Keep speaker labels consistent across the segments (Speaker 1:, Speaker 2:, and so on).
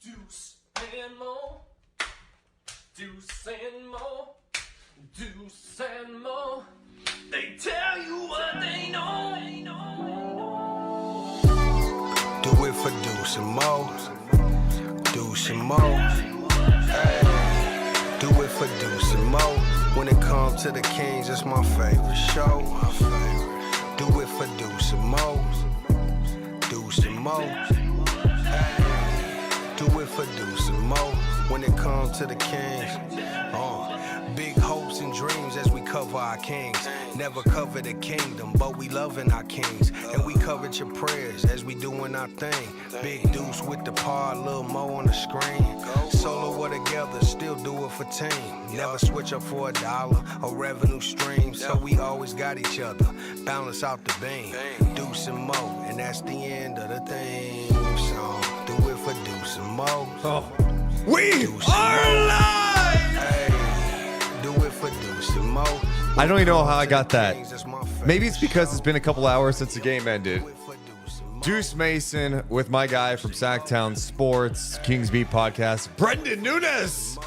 Speaker 1: Deuce and more. Deuce and more. Deuce and more. They tell you what they know.
Speaker 2: Do it for Deuce and Mo. Deuce and Mo. Hey. Do it for Deuce and Mo. When it comes to the Kings, it's my favorite show. Do it for Deuce and Mo. Deuce and Mo. Hey. Do it for Deuce and Mo. When it comes to the Kings. Big hopes and dreams as we cover our kings. Never cover the kingdom, but we loving our kings. And we covered your prayers as we doing our thing. Big Deuce with the pod, Lil Mo on the screen. Solo or together, still do it for team. Never switch up for $1 or revenue stream. So we always got each other, balance out the beam. Deuce and Mo, and that's the end of the theme song. Do it for Deuce and Mo.
Speaker 3: We
Speaker 2: Deuce
Speaker 3: are
Speaker 2: and Mo.
Speaker 3: live!
Speaker 2: Hey. Do it for Deuce and Mo.
Speaker 3: I don't even know how I got that. Maybe it's because it's been a couple hours since the game ended. Deuce Mason with my guy from Sactown Sports, Kings Beat Podcast, Brenden Nunes.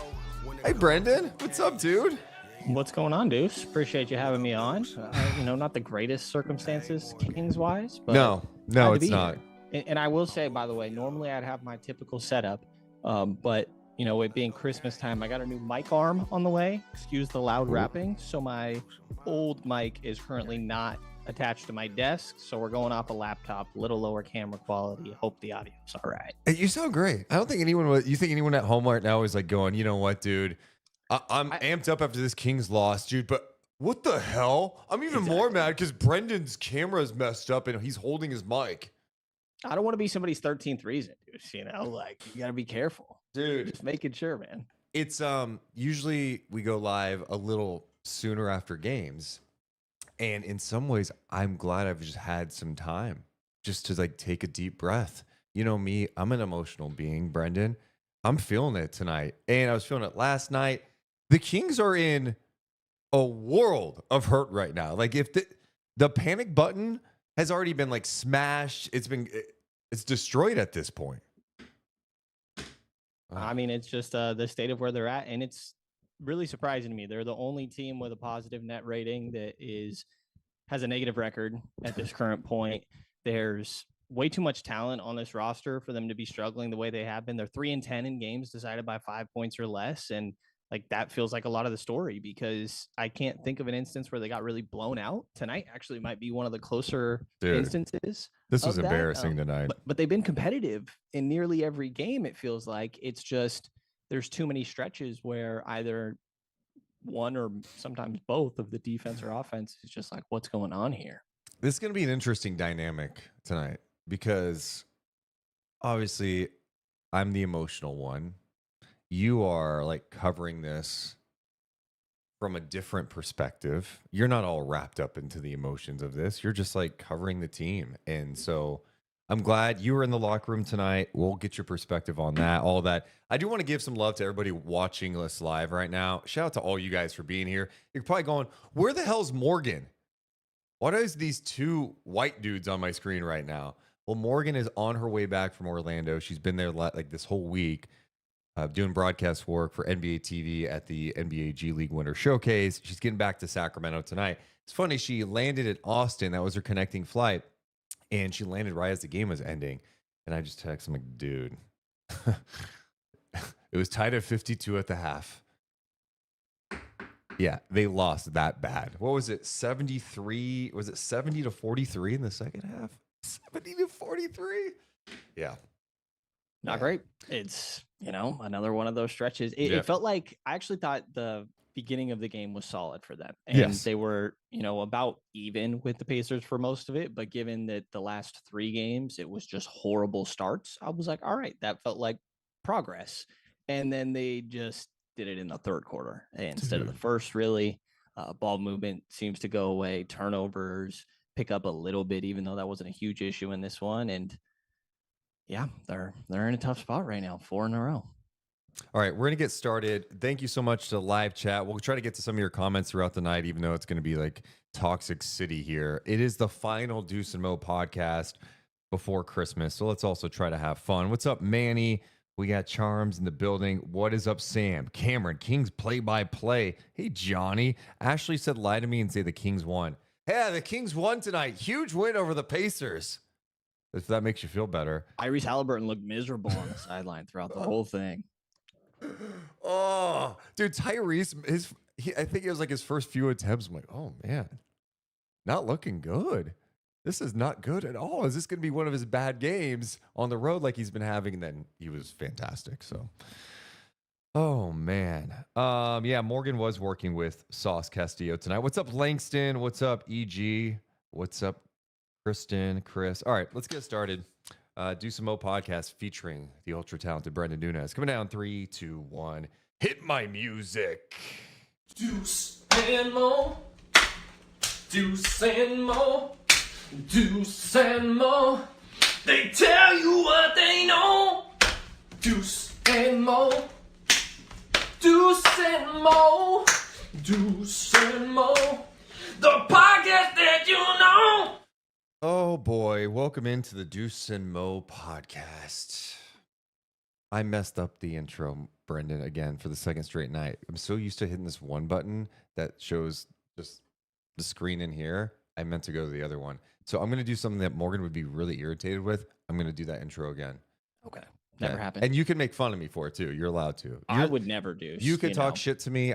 Speaker 3: Hey, Brenden. What's up, dude?
Speaker 4: What's going on, Deuce? Appreciate you having me on. Not the greatest circumstances, Kings-wise. But
Speaker 3: No, it's not.
Speaker 4: And I will say, by the way, normally I'd have my typical setup, but it being Christmas time, I got a new mic arm on the way. Excuse the loud rapping. So my old mic is currently not attached to my desk. So we're going off a laptop, a little lower camera quality. Hope the audio's all right.
Speaker 3: Hey, you sound great. I don't think you think anyone at home right now is like going, you know what, dude? I'm amped up after this Kings loss, dude, but what the hell? I'm even more mad because Brendan's camera is messed up and he's holding his mic.
Speaker 4: I don't want to be somebody's 13th reason, Deuce. You got to be careful.
Speaker 3: Dude,
Speaker 4: just making sure, man.
Speaker 3: It's usually we go live a little sooner after games, and in some ways I'm glad I've just had some time just to take a deep breath. You know me, I'm an emotional being, Brenden. I'm feeling it tonight, and I was feeling it last night. The Kings are in a world of hurt right now. Like if the panic button has already been smashed, it's destroyed at this point.
Speaker 4: I mean, it's just the state of where they're at, and it's really surprising to me. They're the only team with a positive net rating that has a negative record at this current point. There's way too much talent on this roster for them to be struggling the way they have been. They're 3-10 in games decided by 5 points or less, and that feels like a lot of the story because I can't think of an instance where they got really blown out. Tonight actually might be one of the closer instances.
Speaker 3: This was embarrassing tonight.
Speaker 4: But they've been competitive in nearly every game, it feels like. It's just there's too many stretches where either one or sometimes both of the defense or offense is just what's going on here?
Speaker 3: This is going to be an interesting dynamic tonight because obviously I'm the emotional one. You are covering this from a different perspective. You're not all wrapped up into the emotions of this. You're just covering the team. And so I'm glad you were in the locker room tonight. We'll get your perspective on that, all that. I do want to give some love to everybody watching us live right now. Shout out to all you guys for being here. You're probably going, where the hell's Morgan? What is these two white dudes on my screen right now? Well, Morgan is on her way back from Orlando. She's been there this whole week. Doing broadcast work for NBA TV at the NBA G League Winter Showcase. She's getting back to Sacramento tonight. It's funny, she landed at Austin. That was her connecting flight. And she landed right as the game was ending. And I just texted him, dude, it was tied at 52 at the half. Yeah, they lost that bad. What was it, 73? Was it 70-43 in the second half? 70-43? Yeah.
Speaker 4: Not great. It's, another one of those stretches. It felt like I actually thought the beginning of the game was solid for them. And they were, about even with the Pacers for most of it. But given that the last 3 games, it was just horrible starts, I was like, all right, that felt like progress. And then they just did it in the third quarter instead of the first, really. Ball movement seems to go away. Turnovers pick up a little bit, even though that wasn't a huge issue in this one. And yeah, they're in a tough spot right now, 4 in a row.
Speaker 3: All right, we're going to get started. Thank you so much to live chat. We'll try to get to some of your comments throughout the night, even though it's going to be Toxic City here. It is the final Deuce and Mo podcast before Christmas, so let's also try to have fun. What's up, Manny? We got Charms in the building. What is up, Sam? Cameron, Kings play-by-play. Hey, Johnny. Ashley said lie to me and say the Kings won. Yeah, the Kings won tonight. Huge win over the Pacers. If that makes you feel better.
Speaker 4: Tyrese Halliburton looked miserable on the sideline throughout the whole thing.
Speaker 3: Oh, dude, Tyrese, I think it was like his first few attempts. I'm like, oh, man, not looking good. This is not good at all. Is this going to be one of his bad games on the road like he's been having? And then he was fantastic. So, oh, man. Yeah, Morgan was working with Sauce Castillo tonight. What's up, Langston? What's up, EG? What's up, Kristen, Chris? All right, let's get started. Deuce and Mo podcast featuring the ultra talented Brenden Nunes. Coming down 3, 2, 1. Hit my music.
Speaker 1: Deuce and Mo. Deuce and Mo. Deuce and Mo. They tell you what they know. Deuce and Mo. Deuce and Mo. Deuce and Mo. The podcast that you know.
Speaker 3: Oh boy, welcome into the Deuce and Mo podcast. I messed up the intro, Brenden, again for the second straight night. I'm so used to hitting this one button that shows just the screen in here. I meant to go to the other one. So I'm going to do something that Morgan would be really irritated with. I'm going to do that intro again.
Speaker 4: Okay. Never happened.
Speaker 3: And you can make fun of me for it too. You're allowed to.
Speaker 4: I would never do.
Speaker 3: You can talk shit to me.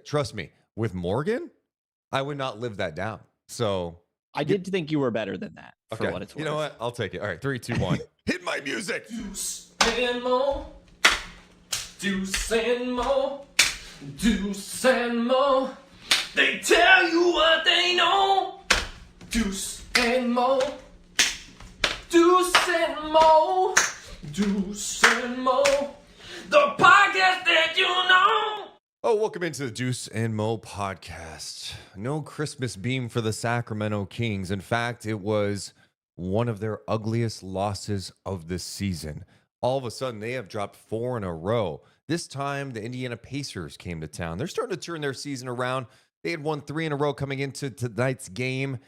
Speaker 3: Trust me, with Morgan, I would not live that down. So
Speaker 4: I did think you were better than that for what it's worth.
Speaker 3: You know what? I'll take it. All right, 3, 2, 1. Hit my music.
Speaker 1: Deuce and Mo. Deuce and Mo. Deuce and Mo. They tell you what they know. Deuce and Mo. Deuce and Mo. Deuce and Mo. The podcast that you know.
Speaker 3: Oh, welcome into the Deuce and Mo podcast. No Christmas beam for the Sacramento Kings. In fact, it was one of their ugliest losses of the season. All of a sudden, they have dropped 4 in a row. This time, the Indiana Pacers came to town. They're starting to turn their season around. They had won 3 in a row coming into tonight's game,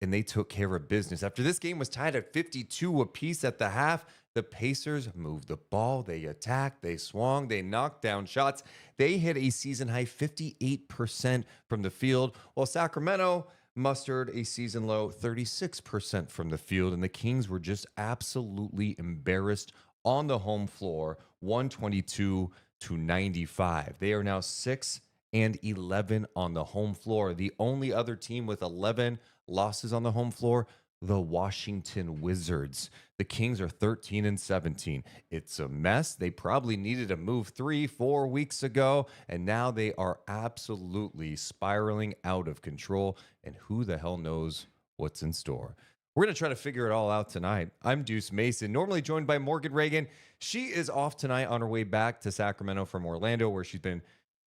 Speaker 3: and they took care of business. After this game was tied at 52 apiece at the half, the Pacers moved the ball. They attacked. They swung. They knocked down shots. They hit a season-high 58% from the field, while Sacramento mustered a season-low 36% from the field, and the Kings were just absolutely embarrassed on the home floor, 122-95. They are now 6-11 on the home floor. The only other team with 11 losses on the home floor, the Washington Wizards. The Kings are 13-17. It's a mess. They probably needed a move 3-4 weeks ago, and now they are absolutely spiraling out of control, and who the hell knows what's in store. We're going to try to figure it all out tonight. I'm Deuce Mason, normally joined by Morgan Reagan. She is off tonight on her way back to Sacramento from Orlando, where she's been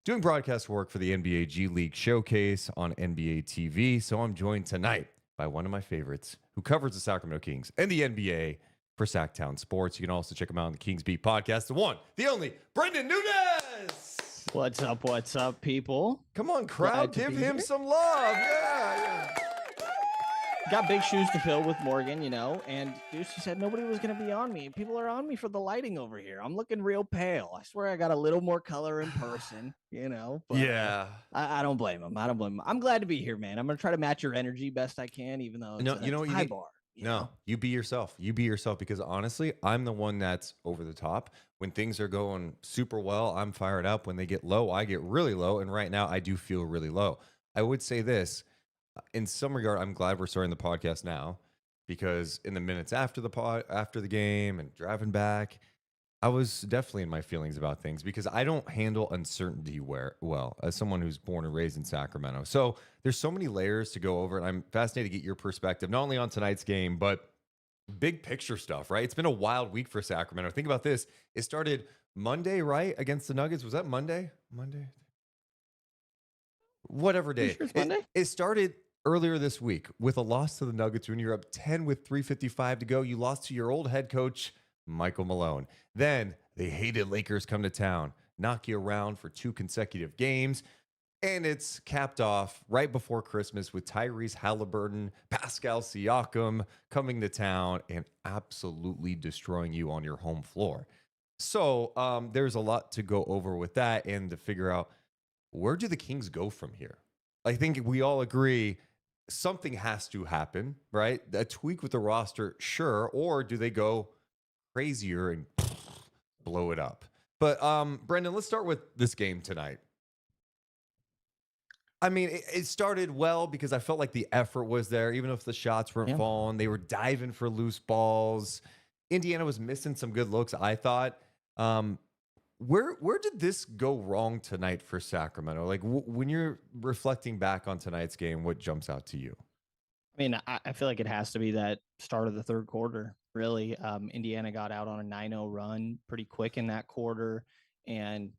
Speaker 3: doing broadcast work for the NBA G League Showcase on NBA TV. So I'm joined tonight by one of my favorites who covers the Sacramento Kings and the NBA for Sactown Sports. You can also check him out on the Kings Beat podcast. The one, the only, Brenden Nunes.
Speaker 4: What's up, people?
Speaker 3: Come on, crowd. Give him some love. Yeah.
Speaker 4: Got big shoes to fill with Morgan, and Deuce said nobody was going to be on me. People are on me for the lighting over here. I'm looking real pale. I swear I got a little more color in person, But
Speaker 3: yeah.
Speaker 4: I don't blame him. I'm glad to be here, man. I'm going to try to match your energy best I can, even though it's a high bar.
Speaker 3: No, you be yourself. You be yourself, because honestly, I'm the one that's over the top. When things are going super well, I'm fired up. When they get low, I get really low. And right now, I do feel really low. I would say this. In some regard, I'm glad we're starting the podcast now, because in the minutes after the game and driving back, I was definitely in my feelings about things, because I don't handle uncertainty well as someone who's born and raised in Sacramento. So there's so many layers to go over, and I'm fascinated to get your perspective, not only on tonight's game, but big picture stuff, right? It's been a wild week for Sacramento. Think about this. It started Monday, right? Against the Nuggets. Was that Monday? Whatever day.
Speaker 4: Sure it's Monday?
Speaker 3: It started earlier this week with a loss to the Nuggets when you're up 10 with 3:55 to go. You lost to your old head coach, Michael Malone. Then the hated Lakers come to town, knock you around for 2 consecutive games. And it's capped off right before Christmas with Tyrese Halliburton, Pascal Siakam coming to town and absolutely destroying you on your home floor. So there's a lot to go over with that and to figure out where do the Kings go from here. I think we all agree something has to happen, right? A tweak with the roster, sure, or do they go crazier and blow it up? But Brenden, let's start with this game tonight. I mean, it started well because I felt like the effort was there, even if the shots weren't falling. They were diving for loose balls. Indiana was missing some good looks, I thought. Where did this go wrong tonight for Sacramento? Like when you're reflecting back on tonight's game, what jumps out to you?
Speaker 4: I mean, I feel like it has to be that start of the third quarter. Really, Indiana got out on a 9-0 run pretty quick in that quarter. And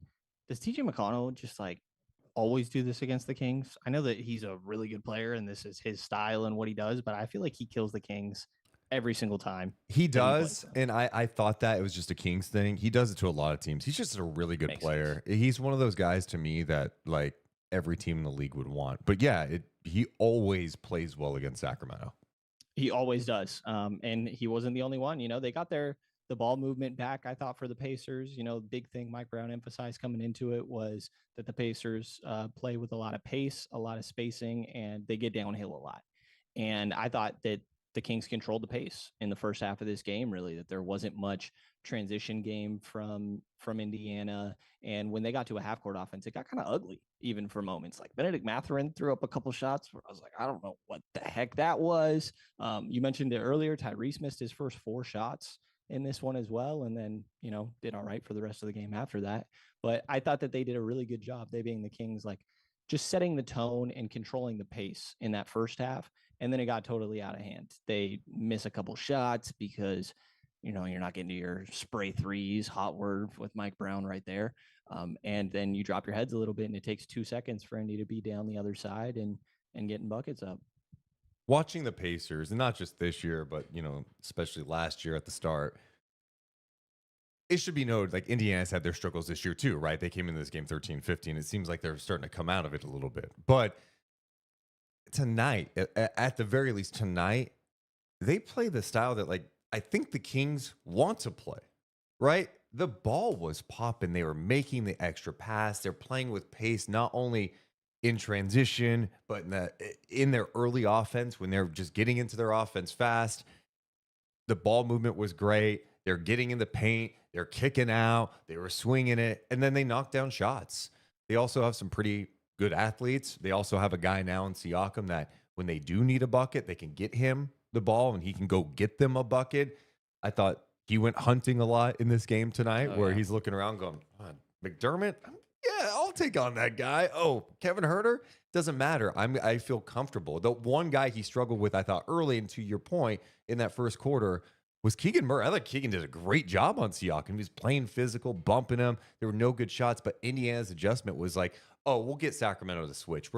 Speaker 4: does TJ McConnell just like always do this against the Kings? I know that he's a really good player and this is his style and what he does, but I feel like he kills the Kings every single time.
Speaker 3: He does, and I thought that it was just a Kings thing. He does it to a lot of teams. He's just a really good player. He's one of those guys to me that like every team in the league would want. But yeah, he always plays well against Sacramento.
Speaker 4: He always does. And he wasn't the only one. You know, they got the ball movement back, I thought, for the Pacers. You know, big thing Mike Brown emphasized coming into it was that the Pacers play with a lot of pace, a lot of spacing, and they get downhill a lot. And I thought that the Kings controlled the pace in the first half of this game, really, that there wasn't much transition game from Indiana. And when they got to a half court offense, it got kind of ugly, even for moments. Like Benedict Mathurin threw up a couple shots where I was like, I don't know what the heck that was. You mentioned it earlier. Tyrese missed his first 4 shots in this one as well. And then, you know, did all right for the rest of the game after that. But I thought that they did a really good job, they being the Kings, like just setting the tone and controlling the pace in that first half. And then it got totally out of hand. They miss a couple shots because, you know, you're not getting to your spray threes, hot word with Mike Brown right there. And then you drop your heads a little bit and it takes 2 seconds for Indy to be down the other side and getting buckets up.
Speaker 3: Watching the Pacers, and not just this year, but, you know, especially last year at the start, it should be noted, like, Indiana's had their struggles this year too, right? They came into this game 13-15. It seems like they're starting to come out of it a little bit. But tonight, at the very least tonight, they play the style that, like, I think the Kings want to play, right? The ball was popping. They were making the extra pass. They're playing with pace, not only in transition, but in their early offense, when they're just getting into their offense fast. The ball movement was great. They're getting in the paint. They're kicking out. They were swinging it. And then they knocked down shots. They also have some pretty good athletes. They also have a guy now in Siakam that when they do need a bucket, they can get him the ball and he can go get them a bucket. I thought he went hunting a lot in this game tonight where he's looking around going, McDermott? Yeah, I'll take on that guy. Oh, Kevin Huerter? Doesn't matter. I feel comfortable. The one guy he struggled with, I thought, early, and to your point, in that first quarter, was Keegan Murray. I thought Keegan did a great job on Siakam. He was playing physical, bumping him. There were no good shots, but Indiana's adjustment was like, oh, we'll get Sacramento to switch.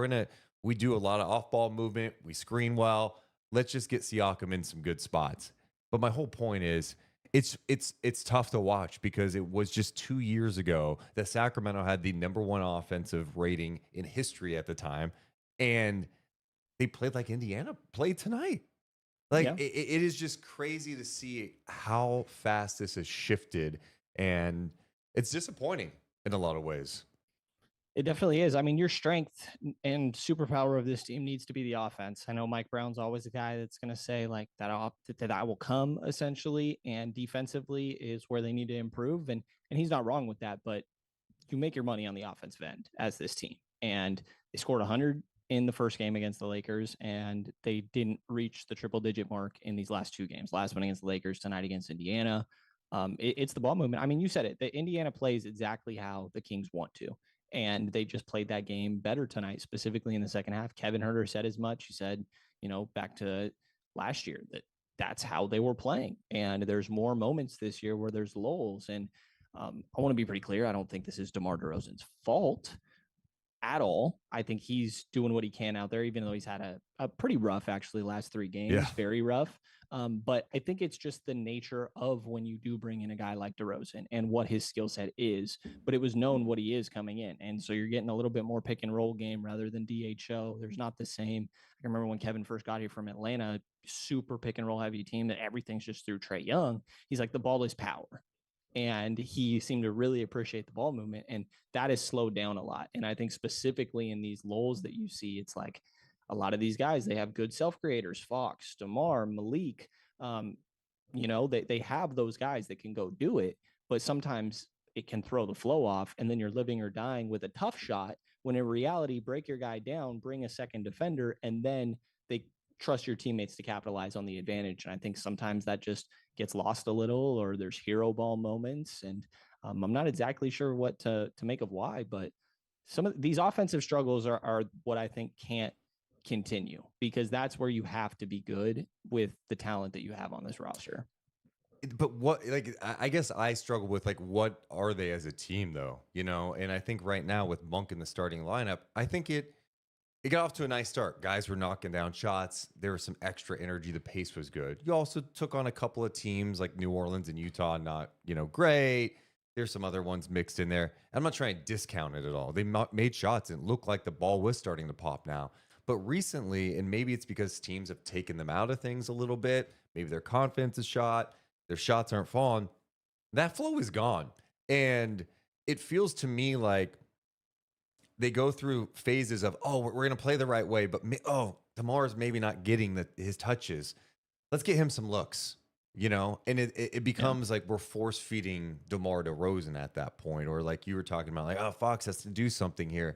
Speaker 3: We do a lot of off-ball movement. We screen well. Let's just get Siakam in some good spots. But my whole point is, it's tough to watch because it was just 2 years ago that Sacramento had the #1 offensive rating in history at the time, and they played like Indiana played tonight. Like it is just crazy to see how fast this has shifted, and it's disappointing in a lot of ways.
Speaker 4: It definitely is. I mean, your strength and superpower of this team needs to be the offense. I know Mike Brown's always a guy that's going to say like that will come essentially, and defensively is where they need to improve. And he's not wrong with that, but you make your money on the offensive end as this team. And they scored 100 in the first game against the Lakers, and they didn't reach the triple-digit mark in these last 2 games. Last one against the Lakers, tonight against Indiana. It's the ball movement. I mean, you said it. The Indiana plays exactly how the Kings want to. And they just played that game better tonight, specifically in the second half. Kevin Huerter said as much. He said, you know, back to last year, that's how they were playing. And there's more moments this year where there's lulls. And I want to be pretty clear. I don't think this is DeMar DeRozan's fault at all. I think he's doing what he can out there, even though he's had a pretty rough, actually, last 3 games, very rough. But I think it's just the nature of when you do bring in a guy like DeRozan and what his skill set is, but it was known what he is coming in. And so you're getting a little bit more pick and roll game rather than DHO. There's not the same. I can remember when Kevin first got here from Atlanta, super pick and roll heavy team that everything's just through Trae Young. He's like, the ball is power. and he seemed to really appreciate the ball movement, and that has slowed down a lot. And I think specifically in these lulls that you see, it's like a lot of these guys, they have good self-creators, Fox, DeMar, Malik, they have those guys that can go do it, but sometimes it can throw the flow off, and then you're living or dying with a tough shot, when in reality, break your guy down, bring a second defender, and then they trust your teammates to capitalize on the advantage. And I think sometimes that just gets lost a little, or there's hero ball moments. And I'm not exactly sure what to make of why, but some of these offensive struggles are what I think can't continue, because that's where you have to be good with the talent that you have on this roster.
Speaker 3: But what, like, I guess I struggle with, like, what are they as a team, though? And I think right now with Monk in the starting lineup, I think it got off to a nice start. Guys were knocking down shots. There was some extra energy. The pace was good. You also took on a couple of teams like New Orleans and Utah, not, great. There's some other ones mixed in there. I'm not trying to discount it at all. They made shots and it looked like the ball was starting to pop now. But recently, and maybe it's because teams have taken them out of things a little bit, maybe their confidence is shot, their shots aren't falling, that flow is gone. And it feels to me like they go through phases of, we're going to play the right way, but DeMar's maybe not getting his touches. Let's get him some looks, and it becomes like we're force feeding DeMar DeRozan at that point, or like you were talking about, like, Fox has to do something here.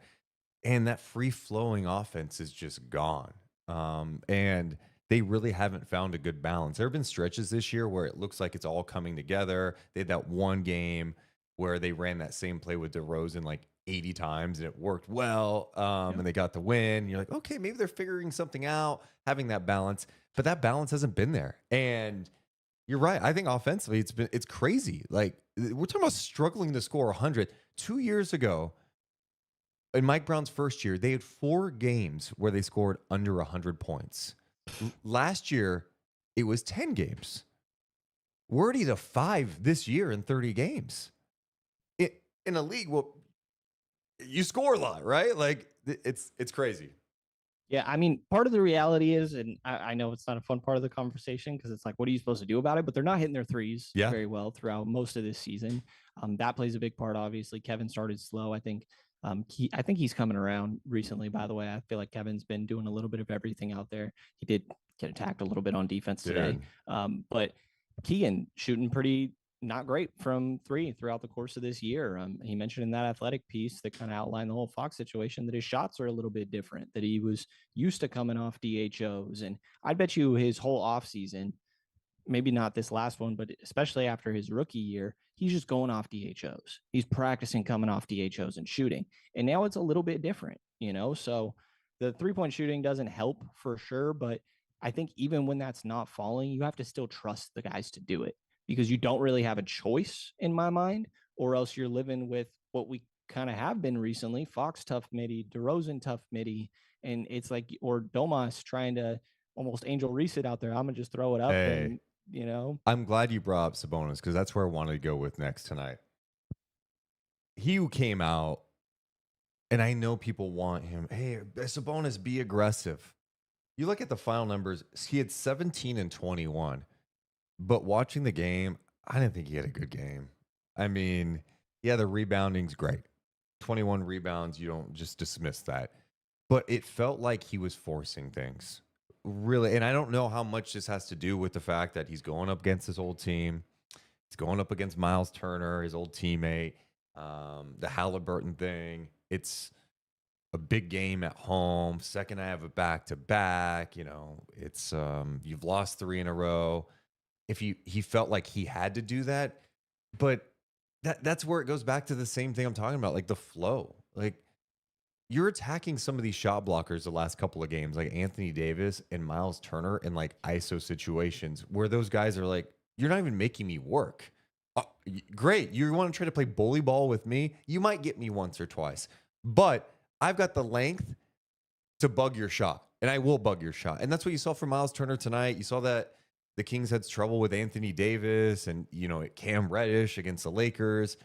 Speaker 3: And that free flowing offense is just gone. And they really haven't found a good balance. There have been stretches this year where it looks like it's all coming together. They had that one game where they ran that same play with DeRozan like 80 times and it worked well. And they got the win. You're like, okay, maybe they're figuring something out, having that balance, but that balance hasn't been there. And you're right. I think offensively it's crazy. Like, we're talking about struggling to score 100. 2 years ago, in Mike Brown's first year, they had 4 games where they scored under 100 points. Last year, it was 10 games. We're already to 5 this year in 30 games. In a league, well, you score a lot, right? Like, it's crazy.
Speaker 4: Yeah, I mean, part of the reality is, and I know it's not a fun part of the conversation because it's like, what are you supposed to do about it? But they're not hitting their threes very well throughout most of this season. That plays a big part, obviously. Kevin started slow. I think he's coming around recently, by the way. I feel like Kevin's been doing a little bit of everything out there. He did get attacked a little bit on defense today. But Keon shooting pretty not great from 3 throughout the course of this year. He mentioned in that Athletic piece that kind of outlined the whole Fox situation that his shots are a little bit different, that he was used to coming off DHOs. And I bet you his whole offseason, maybe not this last one, but especially after his rookie year, he's just going off DHOs. He's practicing coming off DHOs and shooting. And now it's a little bit different, so the 3-point shooting doesn't help for sure. But I think even when that's not falling, you have to still trust the guys to do it, because you don't really have a choice in my mind, or else you're living with what we kind of have been recently: Fox tough midi, DeRozan tough midi. And it's like, or Domas trying to almost Angel Reese it out there. I'm going to just throw it up.
Speaker 3: Hey.
Speaker 4: And
Speaker 3: I'm glad you brought up Sabonis, because that's where I wanted to go with next tonight. He came out, and I know people want him. Hey, Sabonis, be aggressive. You look at the final numbers, he had 17 and 21. But watching the game, I didn't think he had a good game. I mean, yeah, the rebounding's great. 21 rebounds, you don't just dismiss that. But it felt like he was forcing things. Really, and I don't know how much this has to do with the fact that he's going up against his old team. He's going up against Miles Turner, his old teammate, the Halliburton thing. It's a big game at home. Second, I have a back-to-back. It's you've lost 3 in a row. If he felt like he had to do that, but that's where it goes back to the same thing I'm talking about, like the flow. Like, you're attacking some of these shot blockers the last couple of games, like Anthony Davis and Miles Turner, in like ISO situations where those guys are like, you're not even making me work. Great. You want to try to play bully ball with me? You might get me once or twice, but I've got the length to bug your shot, and I will bug your shot. And that's what you saw from Miles Turner tonight. You saw that the Kings had trouble with Anthony Davis and, Cam Reddish against the Lakers.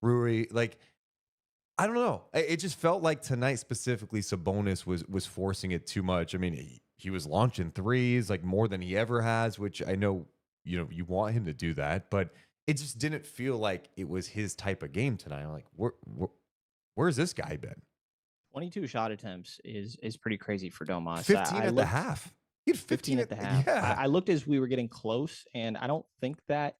Speaker 3: Rui, like, I don't know. It just felt like tonight specifically Sabonis was forcing it too much. I mean, he was launching threes like more than he ever has, which I know, you want him to do that, but it just didn't feel like it was his type of game tonight. I'm like, where's this guy been?
Speaker 4: 22 shot attempts is pretty crazy for Domas.
Speaker 3: 15 at the half. He had
Speaker 4: 15 at the half.
Speaker 3: Yeah.
Speaker 4: I looked as we were getting close, and I don't think that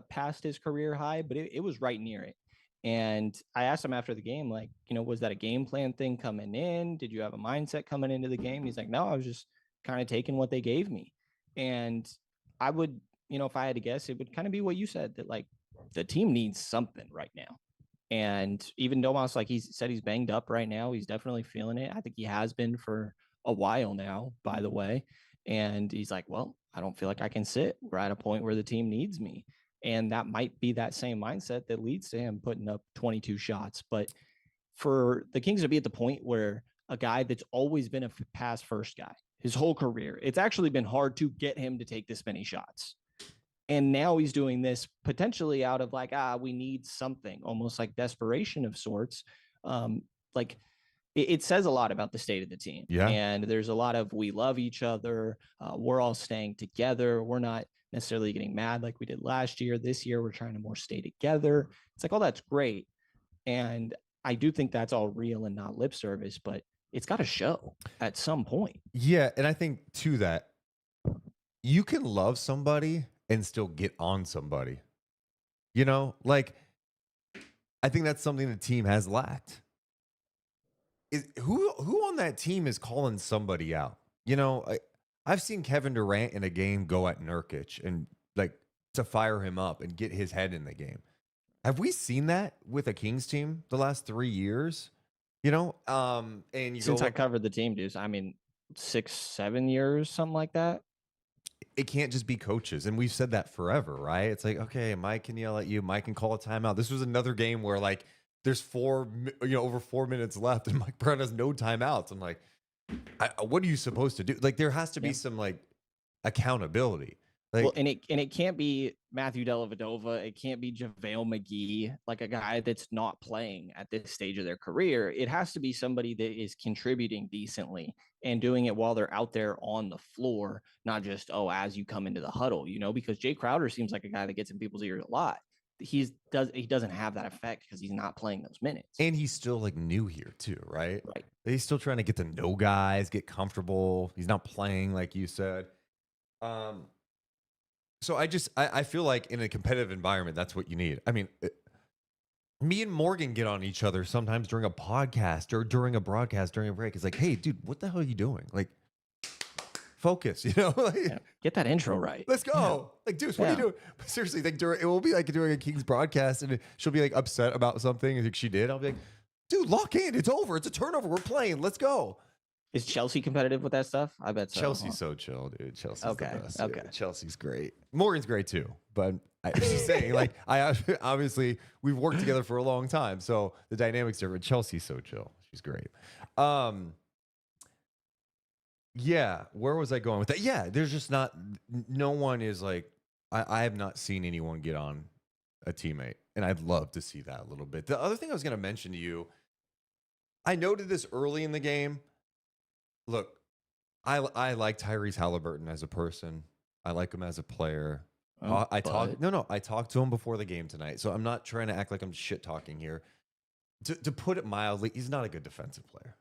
Speaker 4: passed his career high, but it was right near it. And I asked him after the game, like, was that a game plan thing coming in? Did you have a mindset coming into the game? He's like, no, I was just kind of taking what they gave me. And I would, if I had to guess, it would kind of be what you said, that like the team needs something right now. And even Domas, like he said, he's banged up right now. He's definitely feeling it. I think he has been for a while now, by the way. And he's like, well, I don't feel like I can sit. We're at a point where the team needs me. And that might be that same mindset that leads to him putting up 22 shots. But for the Kings to be at the point where a guy that's always been a pass first guy his whole career, it's actually been hard to get him to take this many shots. And now he's doing this potentially out of like, we need something, almost like desperation of sorts. Like it says a lot about the state of the team.
Speaker 3: Yeah.
Speaker 4: And there's a lot of, we love each other. We're all staying together. We're not necessarily getting mad like we did last year. This year, we're trying to more stay together. It's like, oh, that's great. And I do think that's all real and not lip service, but it's got to show at some point.
Speaker 3: Yeah. And I think too that you can love somebody and still get on somebody, like I think that's something the team has lacked. Who on that team is calling somebody out? I've seen Kevin Durant in a game go at Nurkic and like to fire him up and get his head in the game. Have we seen that with a Kings team the last 3 years? And
Speaker 4: since I covered the team, Deuce, 6-7 years, something like that.
Speaker 3: It can't just be coaches. And we've said that forever, right? It's like, okay, Mike can yell at you. Mike can call a timeout. This was another game where like there's over 4 minutes left and Mike Brown has no timeouts. I'm like, what are you supposed to do? Like there has to be some like accountability. Like,
Speaker 4: well, and it can't be Matthew Dellavedova. It can't be JaVale McGee, like a guy that's not playing at this stage of their career. It has to be somebody that is contributing decently and doing it while they're out there on the floor, not just, as you come into the huddle, because Jay Crowder seems like a guy that gets in people's ears a lot. He doesn't have that effect because he's not playing those minutes. And
Speaker 3: he's still like new here too, right?
Speaker 4: Right.
Speaker 3: He's still trying to get to know guys, get comfortable. He's not playing like you said. So I feel like in a competitive environment, that's what you need. Me and Morgan get on each other sometimes during a podcast or during a broadcast, during a break. It's like, hey, dude, what the hell are you doing? Like, focus,
Speaker 4: Get that intro right.
Speaker 3: Let's go. Yeah. Like, Deuce, what are you doing? But seriously, like it will be like during a Kings broadcast and she'll be like upset about something. I think she did. I'll be like, dude, lock in. It's over. It's a turnover. We're playing. Let's go.
Speaker 4: Is Chelsea competitive with that stuff? I bet so.
Speaker 3: Chelsea's so chill, dude. Chelsea's the best.
Speaker 4: Okay.
Speaker 3: Yeah, Chelsea's great. Morgan's great too. But I was just saying, like, obviously we've worked together for a long time, so the dynamics different. Chelsea's so chill. She's great. Yeah. Where was I going with that? Yeah. There's just no one is like, I have not seen anyone get on a teammate, and I'd love to see that a little bit. The other thing I was going to mention to you, I noted this early in the game. Look, I like Tyrese Halliburton as a person. I like him as a player. I talked to him before the game tonight, so I'm not trying to act like I'm shit talking here. To put it mildly, he's not a good defensive player.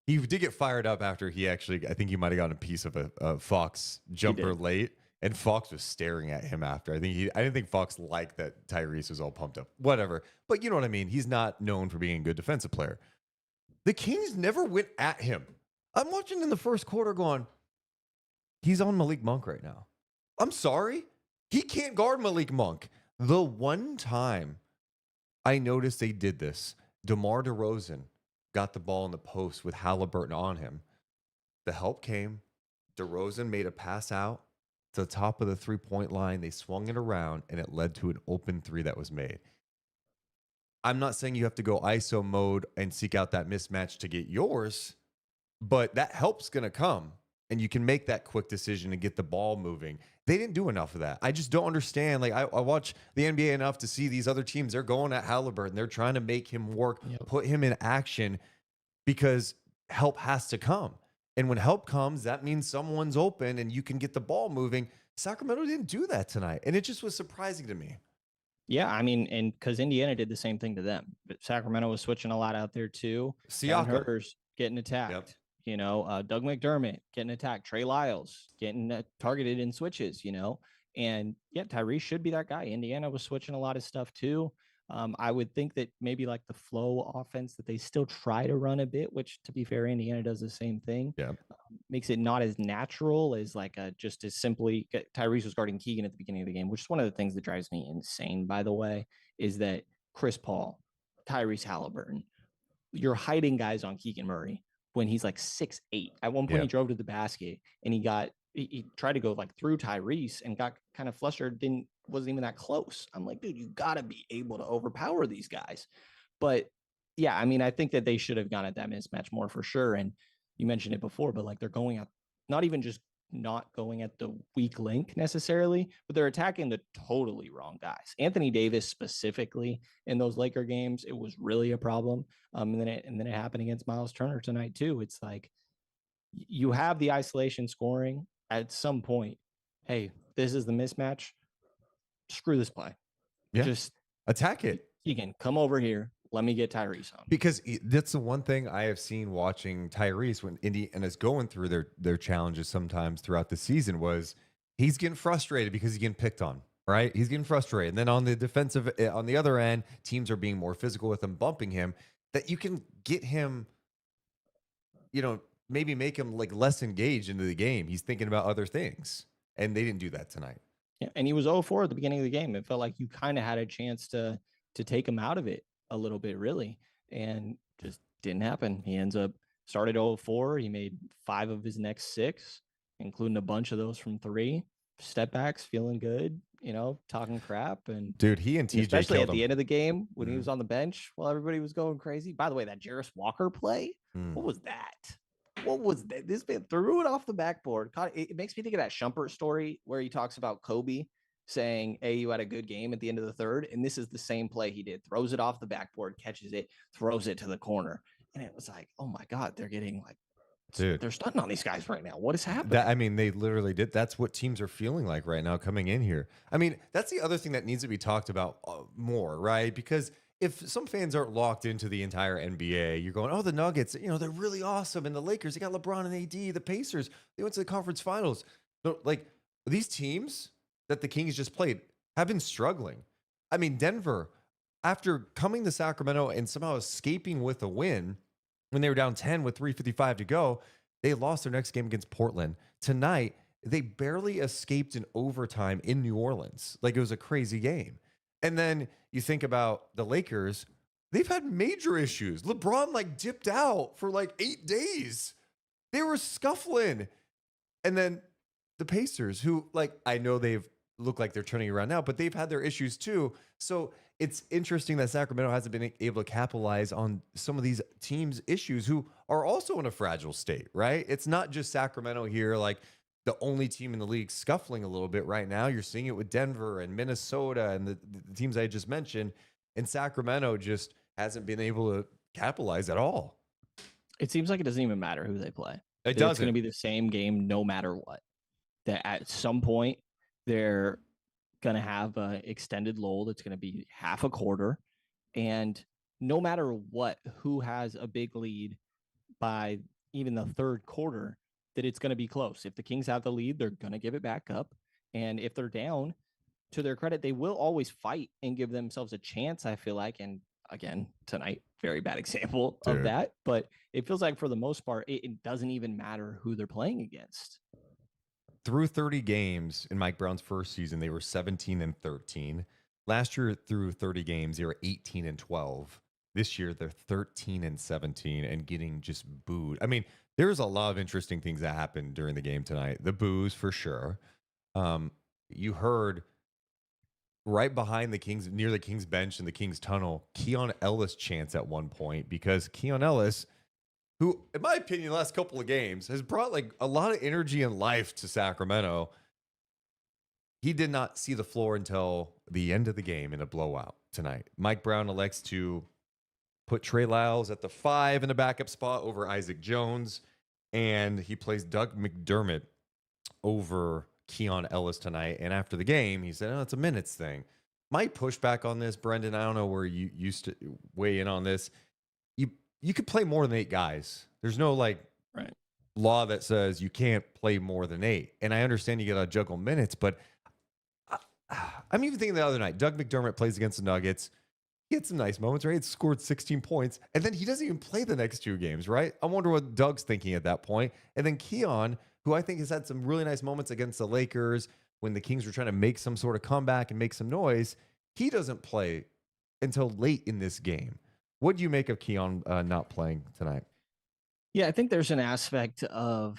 Speaker 3: He did get fired up after I think he might have gotten a piece of a Fox jumper late, and Fox was staring at him after. I didn't think Fox liked that Tyrese was all pumped up. Whatever, but you know what I mean. He's not known for being a good defensive player. The Kings never went at him. I'm watching in the first quarter going, he's on Malik Monk right now. I'm sorry. He can't guard Malik Monk. The one time I noticed they did this, DeMar DeRozan got the ball in the post with Halliburton on him. The help came. DeRozan made a pass out to the top of the three-point line. They swung it around, and it led to an open three that was made. I'm not saying you have to go ISO mode and seek out that mismatch to get yours, but that help's going to come, and you can make that quick decision and get the ball moving. They didn't do enough of that. I just don't understand. Like, I watch the NBA enough to see these other teams. They're going at Halliburton. They're trying to make him work, put him in action because help has to come. And when help comes, that means someone's open and you can get the ball moving. Sacramento didn't do that tonight. And it just was surprising to me.
Speaker 4: Yeah, I mean, and because Indiana did the same thing to them. But Sacramento was switching a lot out there too. Kevin Huerter's getting attacked.
Speaker 3: Yep.
Speaker 4: You know, Doug McDermott getting attacked. Trey Lyles getting targeted in switches, you know. And yeah, Tyrese should be that guy. Indiana was switching a lot of stuff too. I would think that maybe like the flow offense that they still try to run a bit, which to be fair, Indiana does the same thing.
Speaker 3: Yeah.
Speaker 4: Makes it not as natural as like just as simply Tyrese was guarding Keegan at the beginning of the game, which is one of the things that drives me insane, by the way, is that Chris Paul, Tyrese Halliburton, you're hiding guys on Keegan Murray when he's like 6'8". At one point he drove to the basket and he tried to go like through Tyrese and got kind of flustered, wasn't even that close. I'm like, dude, you gotta be able to overpower these guys. But yeah, I mean, I think that they should have gone at that mismatch more for sure. And you mentioned it before, but like they're going out, not even just not going at the weak link necessarily, but they're attacking the totally wrong guys. Anthony Davis specifically in those Laker games, it was really a problem. And then it happened against Miles Turner tonight too. It's like you have the isolation scoring at some point. Hey, this is the mismatch. Screw this play.
Speaker 3: Yeah.
Speaker 4: Just
Speaker 3: attack it.
Speaker 4: Keegan, come over here. Let me get Tyrese on.
Speaker 3: Because that's the one thing I have seen watching Tyrese when Indiana is going through their challenges sometimes throughout the season was he's getting frustrated because he's getting picked on, right? He's getting frustrated. And then on the defensive, on the other end, teams are being more physical with him, bumping him, that you can get him, you know, maybe make him like less engaged into the game. He's thinking about other things. And they didn't do that tonight.
Speaker 4: Yeah, and he was 0-4 at the beginning of the game. It felt like you kind of had a chance to take him out of it a little bit, really, and just didn't happen. He ends up started 0-4. He made 5 of his next 6, including a bunch of those from 3. Step backs, feeling good, you know, talking crap. And
Speaker 3: dude, he and TJ
Speaker 4: especially
Speaker 3: killed
Speaker 4: at the
Speaker 3: him.
Speaker 4: end of the game when he was on the bench while everybody was going crazy. By the way, that Jarris Walker play, what was that? What was that? This man threw it off the backboard. It makes me think of that Shumpert story where he talks about Kobe saying, hey, you had a good game at the end of the third. And this is the same play he did. Throws it off the backboard, catches it, throws it to the corner. And it was like, oh my God, they're getting like, dude, they're stunting on these guys right now. What is happening?
Speaker 3: I mean, they literally did. That's what teams are feeling like right now coming in here. I mean, that's the other thing that needs to be talked about more, right? Because if some fans aren't locked into the entire NBA, you're going, oh, the Nuggets, you know, they're really awesome. And the Lakers, they got LeBron and AD, the Pacers, they went to the conference finals. No, like these teams that the Kings just played have been struggling. I mean, Denver, after coming to Sacramento and somehow escaping with a win when they were down 10 with 3:55 to go, they lost their next game against Portland. Tonight, they barely escaped in overtime in New Orleans. Like it was a crazy game. And then you think about the Lakers, they've had major issues. LeBron like dipped out for like 8 days. They were scuffling. And then the Pacers, who like, I know they've looked like they're turning around now, but they've had their issues too. So it's interesting that Sacramento hasn't been able to capitalize on some of these teams' issues who are also in a fragile state, right? It's not just Sacramento here, like the only team in the league scuffling a little bit right now. You're seeing it with Denver and Minnesota and the teams I just mentioned. And Sacramento just hasn't been able to capitalize at all.
Speaker 4: It seems like it doesn't even matter who they play.
Speaker 3: It doesn't.
Speaker 4: It's going to be the same game no matter what. That at some point they're going to have an extended lull that's going to be half a quarter. And no matter what, who has a big lead by even the third quarter, that it's going to be close. If the Kings have the lead, they're going to give it back up. And if they're down, to their credit, they will always fight and give themselves a chance, I feel like. And again, tonight, very bad example of that. But it feels like for the most part, it doesn't even matter who they're playing against.
Speaker 3: Through 30 games in Mike Brown's first season, they were 17-13. Last year, through 30 games, they were 18-12. This year, they're 13-17 and getting just booed. I mean, there's a lot of interesting things that happened during the game tonight. The boos, for sure. You heard right behind the Kings, near the Kings bench in the Kings tunnel, Keon Ellis chants at one point because Keon Ellis, who, in my opinion, the last couple of games has brought like a lot of energy and life to Sacramento. He did not see the floor until the end of the game in a blowout tonight. Mike Brown elects to put Trey Lyles at the 5 in the backup spot over Isaac Jones. and he plays Doug McDermott over Keon Ellis tonight. And after the game, he said, "Oh, it's a minutes thing." My pushback on this, Brenden, I don't know where you used to weigh in on this. You could play more than 8 guys. There's no like law that says you can't play more than 8. And I understand you got to juggle minutes, but I'm even thinking the other night, Doug McDermott plays against the Nuggets. He had some nice moments, right? He scored 16 points, and then he doesn't even play the next 2 games, right? I wonder what Doug's thinking at that point. And then Keon, who I think has had some really nice moments against the Lakers when the Kings were trying to make some sort of comeback and make some noise, he doesn't play until late in this game. What do you make of Keon not playing tonight?
Speaker 4: Yeah, I think there's an aspect of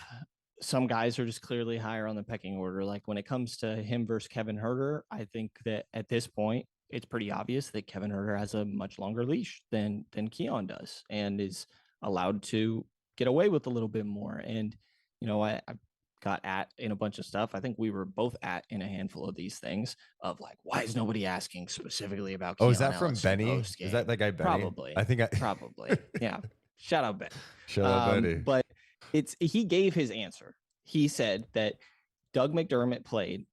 Speaker 4: some guys are just clearly higher on the pecking order. Like when it comes to him versus Kevin Huerter, I think that at this point, it's pretty obvious that Kevin Huerter has a much longer leash than Keon does and is allowed to get away with a little bit more. And, you know, I got at in a bunch of stuff. I think we were both at in a handful of these things of like, why is nobody asking specifically about Keon
Speaker 3: is that
Speaker 4: Ellis
Speaker 3: from Benny? Is that guy Benny?
Speaker 4: Probably.
Speaker 3: I think
Speaker 4: probably. Yeah. Shout out Ben.
Speaker 3: Shout out Benny.
Speaker 4: But he gave his answer. He said that Doug McDermott played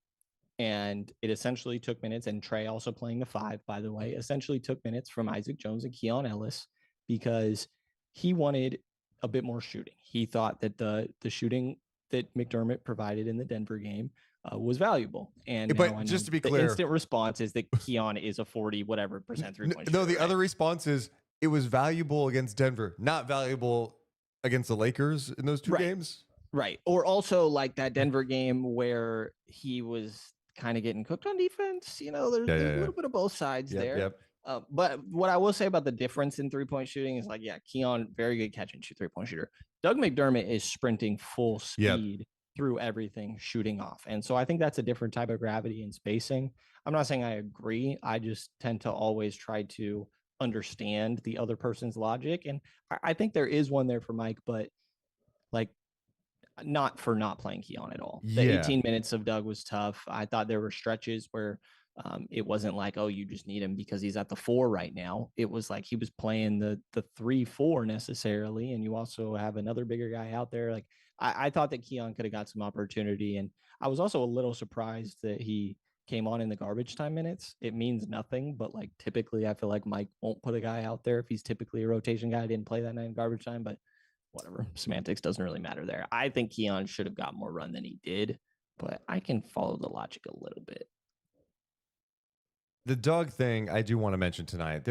Speaker 4: and it essentially took minutes, and Trey also playing the 5, by the way, essentially took minutes from Isaac Jones and Keon Ellis because he wanted a bit more shooting. He thought that the shooting that McDermott provided in the Denver game was valuable. And
Speaker 3: but just to be clear,
Speaker 4: the instant response is that Keon is a 40 whatever percent 3-point shooter.
Speaker 3: No, the other response is it was valuable against Denver, not valuable against the Lakers in those 2 games.
Speaker 4: Right. Or also like that Denver game where he was kind of getting cooked on defense. You know, there's a little bit of both sides there. But what I will say about the difference in 3-point shooting is like, yeah, Keon, very good catch and shoot 3-point shooter. Doug McDermott is sprinting full speed through everything, shooting off. And so I think that's a different type of gravity and spacing. I'm not saying I agree. I just tend to always try to understand the other person's logic. And I think there is one there for Mike, but like not for not playing Keon at all. The 18 minutes of Doug was tough. I thought there were stretches where it wasn't like, oh, you just need him because he's at the 4 right now. It was like he was playing the 3-4 necessarily. And you also have another bigger guy out there. Like I thought that Keon could have got some opportunity. And I was also a little surprised that he came on in the garbage time minutes. It means nothing, but like typically I feel like Mike won't put a guy out there if he's typically a rotation guy. Didn't play that night in garbage time, but whatever, semantics doesn't really matter there. I think Keon should have got more run than he did, but I can follow the logic a little bit.
Speaker 3: The Doug thing I do want to mention tonight.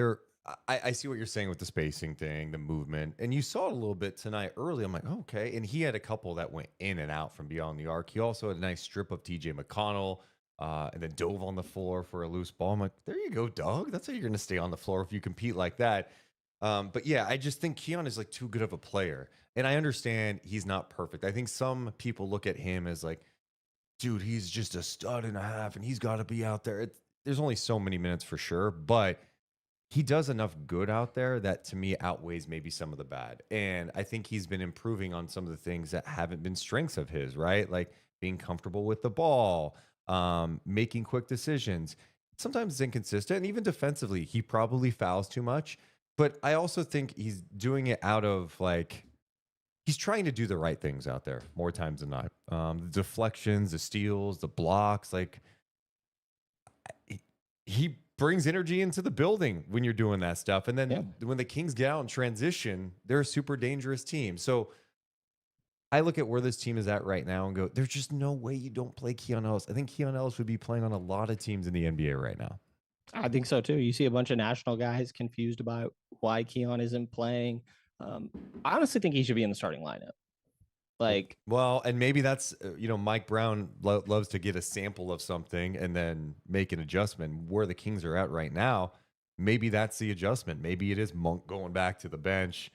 Speaker 3: I see what you're saying with the spacing thing, the movement, and you saw it a little bit tonight early. I'm like, okay. And he had a couple that went in and out from beyond the arc. He also had a nice strip of TJ McConnell and then dove on the floor for a loose ball. I'm like, there you go, Doug. That's how you're going to stay on the floor if you compete like that. But yeah, I just think Keon is like too good of a player. And I understand he's not perfect. I think some people look at him as like, dude, he's just a stud and a half and he's got to be out there. There's only so many minutes for sure, but he does enough good out there that to me outweighs maybe some of the bad. And I think he's been improving on some of the things that haven't been strengths of his, right? Like being comfortable with the ball, making quick decisions. Sometimes it's inconsistent. And even defensively, he probably fouls too much. But I also think he's doing it out of like, he's trying to do the right things out there more times than not. The deflections, the steals, the blocks, like he brings energy into the building when you're doing that stuff. And then when the Kings get out in transition, they're a super dangerous team. So I look at where this team is at right now and go, there's just no way you don't play Keon Ellis. I think Keon Ellis would be playing on a lot of teams in the NBA right now.
Speaker 4: I think so too. You see a bunch of national guys confused about why Keon isn't playing. I honestly think he should be in the starting lineup. Like,
Speaker 3: well, and maybe that's, Mike Brown loves to get a sample of something and then make an adjustment. Where the Kings are at right now, maybe that's the adjustment. Maybe it is Monk going back to the bench,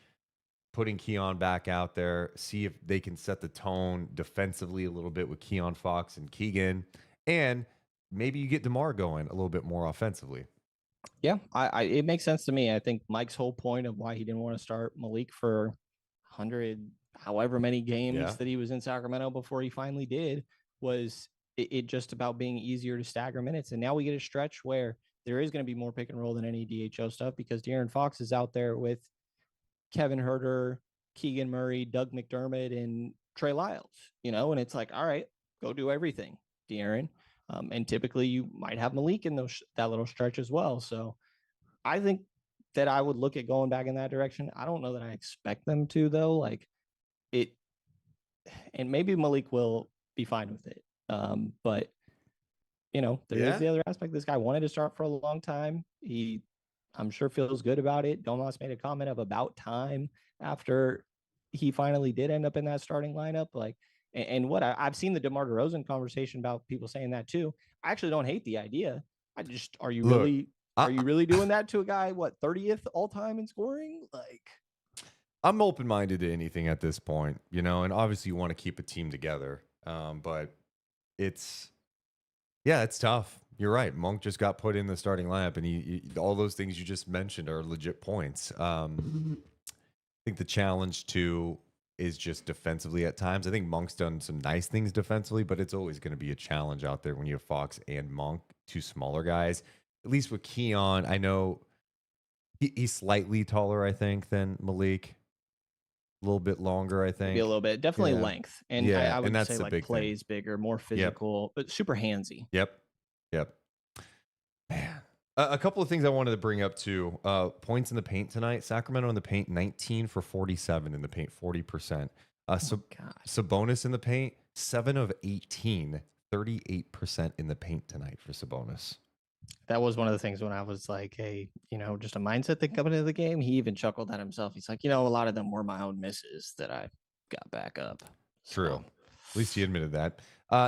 Speaker 3: putting Keon back out there, see if they can set the tone defensively a little bit with Keon Fox and Keegan. And maybe you get DeMar going a little bit more offensively.
Speaker 4: Yeah, it makes sense to me. I think Mike's whole point of why he didn't want to start Malik for 100, however many games that he was in Sacramento before he finally did, was it just about being easier to stagger minutes. And now we get a stretch where there is going to be more pick and roll than any DHO stuff because De'Aaron Fox is out there with Kevin Huerter, Keegan Murray, Doug McDermott, and Trey Lyles, and it's like, all right, go do everything, De'Aaron. And typically you might have Malik in that little stretch as well. So I think that I would look at going back in that direction. I don't know that I expect them to, though. Like it, and maybe Malik will be fine with it. But there is the other aspect. This guy wanted to start for a long time. I'm sure feels good about it. Domas made a comment of about time after he finally did end up in that starting lineup. Like, and what I've seen the DeMar DeRozan conversation about people saying that too. I actually don't hate the idea. Are you really doing that to a guy? What, 30th all time in scoring? Like,
Speaker 3: I'm open-minded to anything at this point, and obviously you want to keep a team together. But it's tough. You're right. Monk just got put in the starting lineup, and he all those things you just mentioned are legit points. I think the challenge too is just defensively at times. I think Monk's done some nice things defensively, but it's always going to be a challenge out there when you have Fox and Monk, two smaller guys. At least with Keon, I know he's slightly taller, I think, than Malik. A little bit longer, I think.
Speaker 4: Maybe a little bit. Definitely length. And I would
Speaker 3: that's
Speaker 4: say like plays bigger, more physical, but super handsy.
Speaker 3: Yep. Man. A couple of things I wanted to bring up too. Points in the paint tonight. Sacramento in the paint, 19 for 47 in the paint, 40%. Sabonis in the paint, 7 of 18, 38% in the paint tonight for Sabonis.
Speaker 4: That was one of the things when I was like, hey, just a mindset thing coming into the game. He even chuckled at himself. He's like, a lot of them were my own misses that I got back up.
Speaker 3: True. At least he admitted that.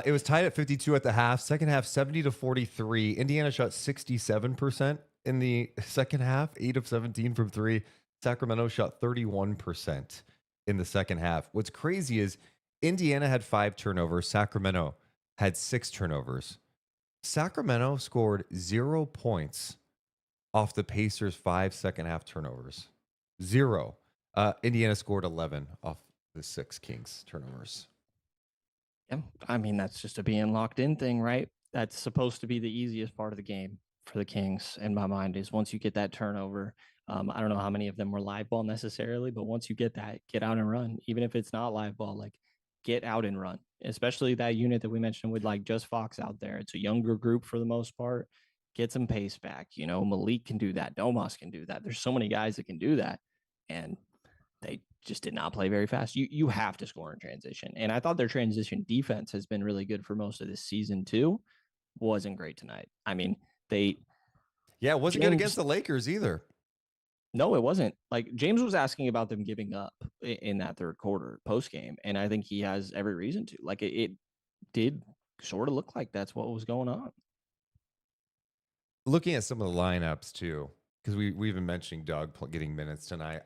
Speaker 3: It was tied at 52 at the half. Second half, 70 to 43. Indiana shot 67% in the second half, 8 of 17 from 3. Sacramento shot 31% in the second half. What's crazy is Indiana had 5 turnovers. Sacramento had 6 turnovers. Sacramento scored 0 points off the Pacers' 5 second half turnovers. 0. Indiana scored 11 off the 6 Kings turnovers.
Speaker 4: Yeah, I mean, that's just a being locked in thing, right? That's supposed to be the easiest part of the game for the Kings, in my mind, is once you get that turnover. I don't know how many of them were live ball necessarily, but once you get that, get out and run. Even if it's not live ball, like get out and run, especially that unit that we mentioned with like just Fox out there. It's a younger group for the most part. Get some pace back. Malik can do that. Domas can do that. There's so many guys that can do that. And they just did not play very fast. You have to score in transition. And I thought their transition defense has been really good for most of this season too. Wasn't great tonight. I mean, it
Speaker 3: wasn't good against the Lakers either.
Speaker 4: No, it wasn't. Like James was asking about them giving up in that third quarter post game. And I think he has every reason to. Like it did sort of look like that's what was going on.
Speaker 3: Looking at some of the lineups too, because we've been mentioning Doug getting minutes tonight.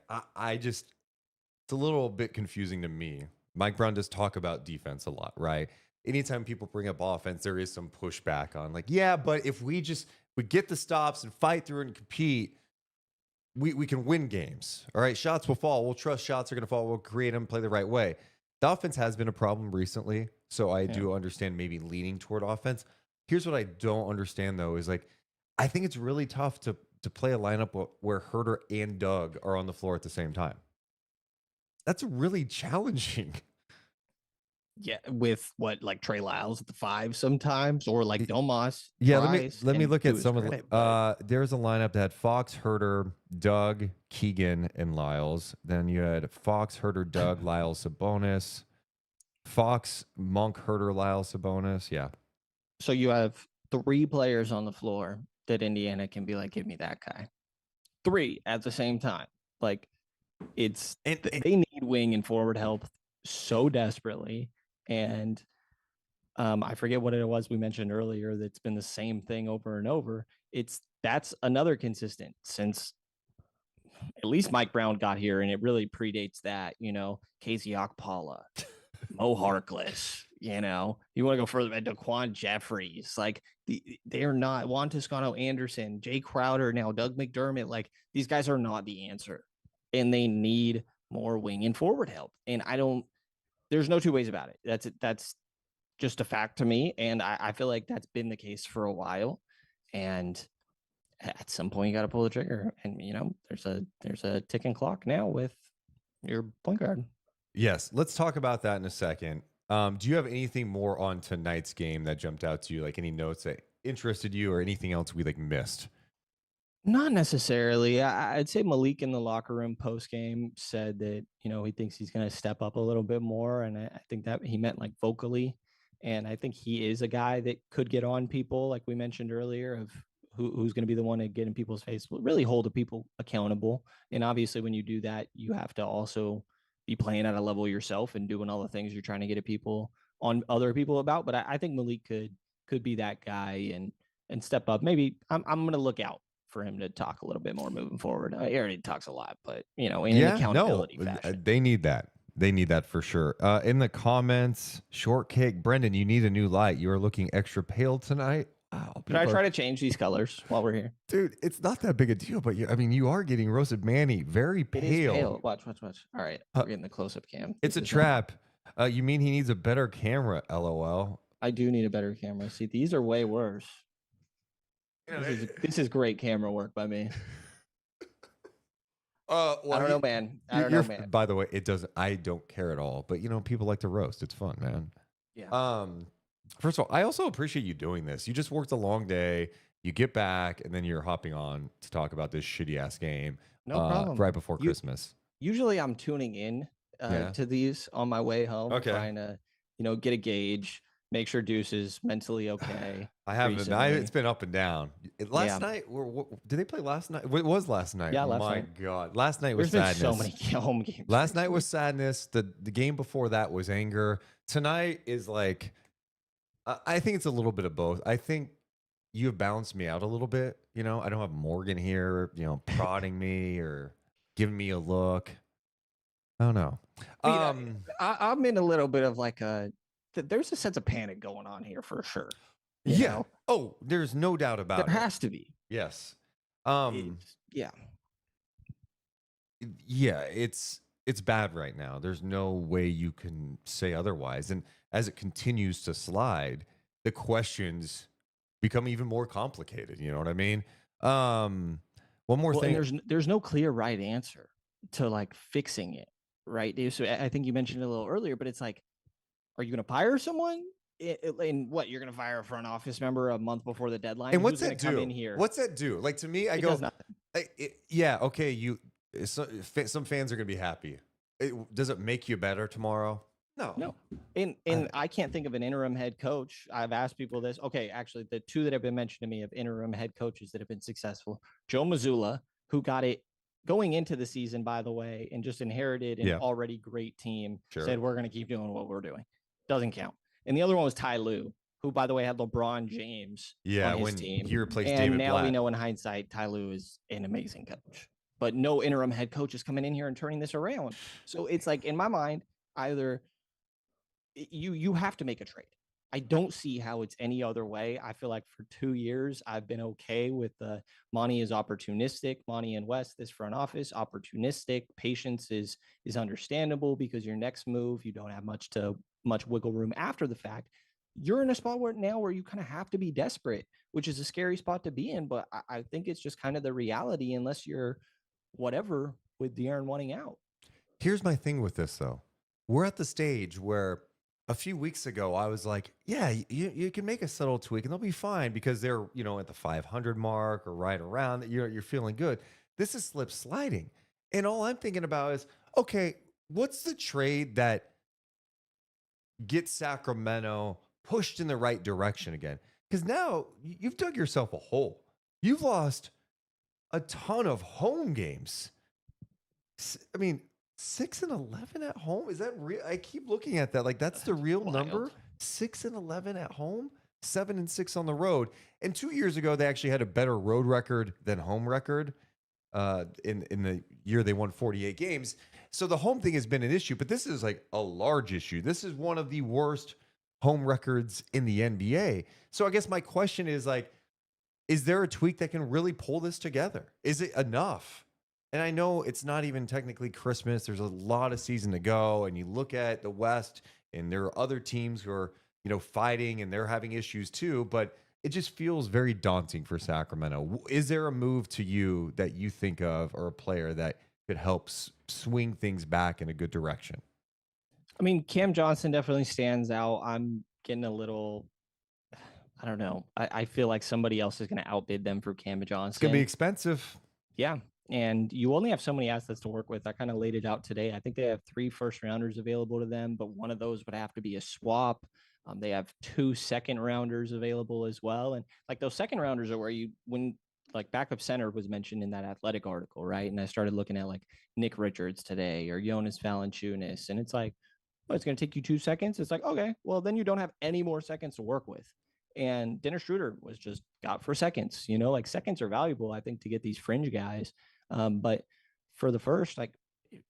Speaker 3: It's a little bit confusing to me. Mike Brown does talk about defense a lot, right? Anytime people bring up offense, there is some pushback on like, but if we get the stops and fight through and compete, we can win games. All right, shots will fall. We'll trust shots are going to fall. We'll create them, play the right way. The offense has been a problem recently, so I do understand maybe leaning toward offense. Here's what I don't understand, though, is like I think it's really tough to play a lineup where Herter and Doug are on the floor at the same time. That's really challenging. Yeah,
Speaker 4: with what, like Trey Lyles at the 5 sometimes, or like Domas.
Speaker 3: Yeah, let me look at some of the. There's a lineup that had Fox, Herter, Doug, Keegan, and Lyles. Then you had Fox, Herter, Doug, Lyles, Sabonis. Fox, Monk, Herter, Lyles, Sabonis. Yeah.
Speaker 4: So you have 3 players on the floor that Indiana can be like, give me that guy. 3 at the same time. Like they need wing and forward help so desperately. And I forget what it was we mentioned earlier that's been the same thing over and over. That's another consistent since at least Mike Brown got here, and it really predates that, Casey Okpala, Mo Harkless, you want to go further back, Daquan Jeffries, like they're not Juan Toscano Anderson, Jay Crowder, now Doug McDermott. Like these guys are not the answer, and they need more wing and forward help. And there's no two ways about it. That's just a fact to me. And I feel like that's been the case for a while. And at some point you got to pull the trigger, and there's a ticking clock now with Your point guard.
Speaker 3: Yes, let's talk about that in a second. Do you have anything more on tonight's game that jumped out to you? Like any notes that interested you or anything else we like missed?
Speaker 4: Not necessarily. I'd say Malik in the locker room post game said that, he thinks he's going to step up a little bit more. And I think that he meant like vocally. And I think he is a guy that could get on people, like we mentioned earlier, of who's going to be the one to get in people's face, really hold the people accountable. And obviously, when you do that, you have to also be playing at a level yourself and doing all the things you're trying to get at people on other people about. But I think Malik could be that guy and step up. Maybe I'm going to look out for him to talk a little bit more moving forward. He already talks a lot, but in an accountability fashion.
Speaker 3: They need that. They need that for sure. In the comments, Shortcake, Brenden, you need a new light. You are looking extra pale tonight. Wow,
Speaker 4: Should I try to change these colors while we're here?
Speaker 3: Dude, it's not that big a deal, but you are getting roasted Manny. Very pale.
Speaker 4: It is pale. Watch. All right, we're getting the close-up cam.
Speaker 3: It's a trap. You mean he needs a better camera, LOL.
Speaker 4: I do need a better camera. See, these are way worse. This is great camera work by me.
Speaker 3: Well,
Speaker 4: I don't know, man. I don't know, man.
Speaker 3: By the way, I don't care at all. But people like to roast. It's fun, man.
Speaker 4: Yeah.
Speaker 3: First of all, I also appreciate you doing this. You just worked a long day. You get back, and then you're hopping on to talk about this shitty ass game.
Speaker 4: No problem.
Speaker 3: Right before Christmas.
Speaker 4: Usually, I'm tuning in to these on my way home, trying to get a gauge. Make sure Deuce is mentally okay.
Speaker 3: I haven't. It's been up and down. Last night, did they play last night? It was last night.
Speaker 4: Yeah, last
Speaker 3: night.
Speaker 4: My
Speaker 3: God, last night was sadness.
Speaker 4: So many home games.
Speaker 3: Last night was sadness. The game before that was anger. Tonight is like, I think it's a little bit of both. I think you have balanced me out a little bit. I don't have Morgan here, prodding me or giving me a look. I don't know.
Speaker 4: I'm in a little bit of like there's a sense of panic going on here for sure.
Speaker 3: You know? Oh, there's no doubt about it.
Speaker 4: There has to be.
Speaker 3: Yes.
Speaker 4: Yeah,
Speaker 3: it's bad right now. There's no way you can say otherwise. And as it continues to slide, the questions become even more complicated. You know what I mean? One more thing.
Speaker 4: There's no clear right answer to like fixing it, right, Dave? So I think you mentioned it a little earlier, but it's like, are you going to fire someone? And what, you're going to fire a front office member a month before the deadline?
Speaker 3: And what's that do? Come in here? What's that do? Like, to me, I go, okay, some fans are going to be happy. Does it make you better tomorrow? No.
Speaker 4: And I can't think of an interim head coach. I've asked people this. Okay, actually, the two that have been mentioned to me of interim head coaches that have been successful. Joe Mazzulla, who got it going into the season, by the way, and just inherited an already great team, said, we're going to keep doing what we're doing. Doesn't count. And the other one was Ty Lue, who, by the way, had LeBron James on his team.
Speaker 3: He replaced
Speaker 4: and
Speaker 3: David
Speaker 4: now
Speaker 3: Blatt.
Speaker 4: We know in hindsight, Ty Lue is an amazing coach. But no interim head coach is coming in here and turning this around. So it's like, in my mind, either you have to make a trade. I don't see how it's any other way. I feel like for 2 years, I've been okay with Monty is opportunistic. Monty and West, this front office, opportunistic. Patience is understandable because your next move, you don't have much wiggle room after the fact. You're in a spot where you kind of have to be desperate, which is a scary spot to be in. But I think it's just kind of the reality, unless you're whatever with De'Aaron wanting out.
Speaker 3: Here's my thing with this, though. We're at the stage where a few weeks ago, I was like, yeah, you can make a subtle tweak and they'll be fine because they're, at the 500 mark or right around that you're feeling good. This is slip sliding. And all I'm thinking about is, okay, what's the trade that gets Sacramento pushed in the right direction again? Because now you've dug yourself a hole. You've lost a ton of home games. 6-11 at home? Is that real? I keep looking at that. Like, that's the real number? 6-11 at home, 7-6 on the road. And 2 years ago, they actually had a better road record than home record. In the year they won 48 games. So the home thing has been an issue, but this is like a large issue. This is one of the worst home records in the NBA. So I guess my question is like, is there a tweak that can really pull this together? Is it enough? And I know it's not even technically Christmas. There's a lot of season to go. And you look at the West, and there are other teams who are, fighting, and they're having issues too. But it just feels very daunting for Sacramento. Is there a move to you that you think of, or a player that could help swing things back in a good direction.
Speaker 4: I mean, Cam Johnson definitely stands out. I'm getting a little, I don't know. I feel like somebody else is going to outbid them for Cam Johnson.
Speaker 3: It's going to be expensive.
Speaker 4: Yeah. And you only have so many assets to work with. I kind of laid it out today. I think they have 3 first-rounders available to them, but one of those would have to be a swap. They have 2 second-rounders available as well. And like those second-rounders are where when like backup center was mentioned in that Athletic article, right? And I started looking at like Nick Richards today or Jonas Valanciunas. And it's like, well, it's going to take you 2 seconds. It's like, okay, well, then you don't have any more seconds to work with. And Dennis Schroeder was just got for seconds, like seconds are valuable, I think, to get these fringe guys. But for the first, like,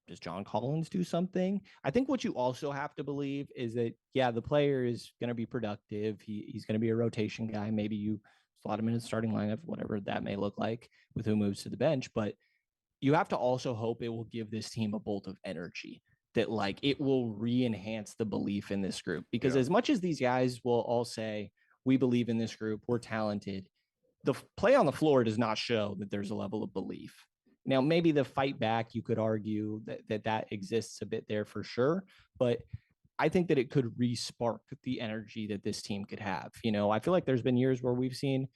Speaker 4: does John Collins do something? I think what you also have to believe is that, yeah, the player is going to be productive. He's going to be a rotation guy. Maybe you slot him in a starting lineup, whatever that may look like with who moves to the bench. But you have to also hope it will give this team a bolt of energy, that like it will re-enhance the belief in this group. Because as much as these guys will all say, we believe in this group, we're talented, the play on the floor does not show that there's a level of belief. Now, maybe the fight back, you could argue that exists a bit there for sure, but I think that it could re-spark the energy that this team could have. I feel like there's been years where we've seen,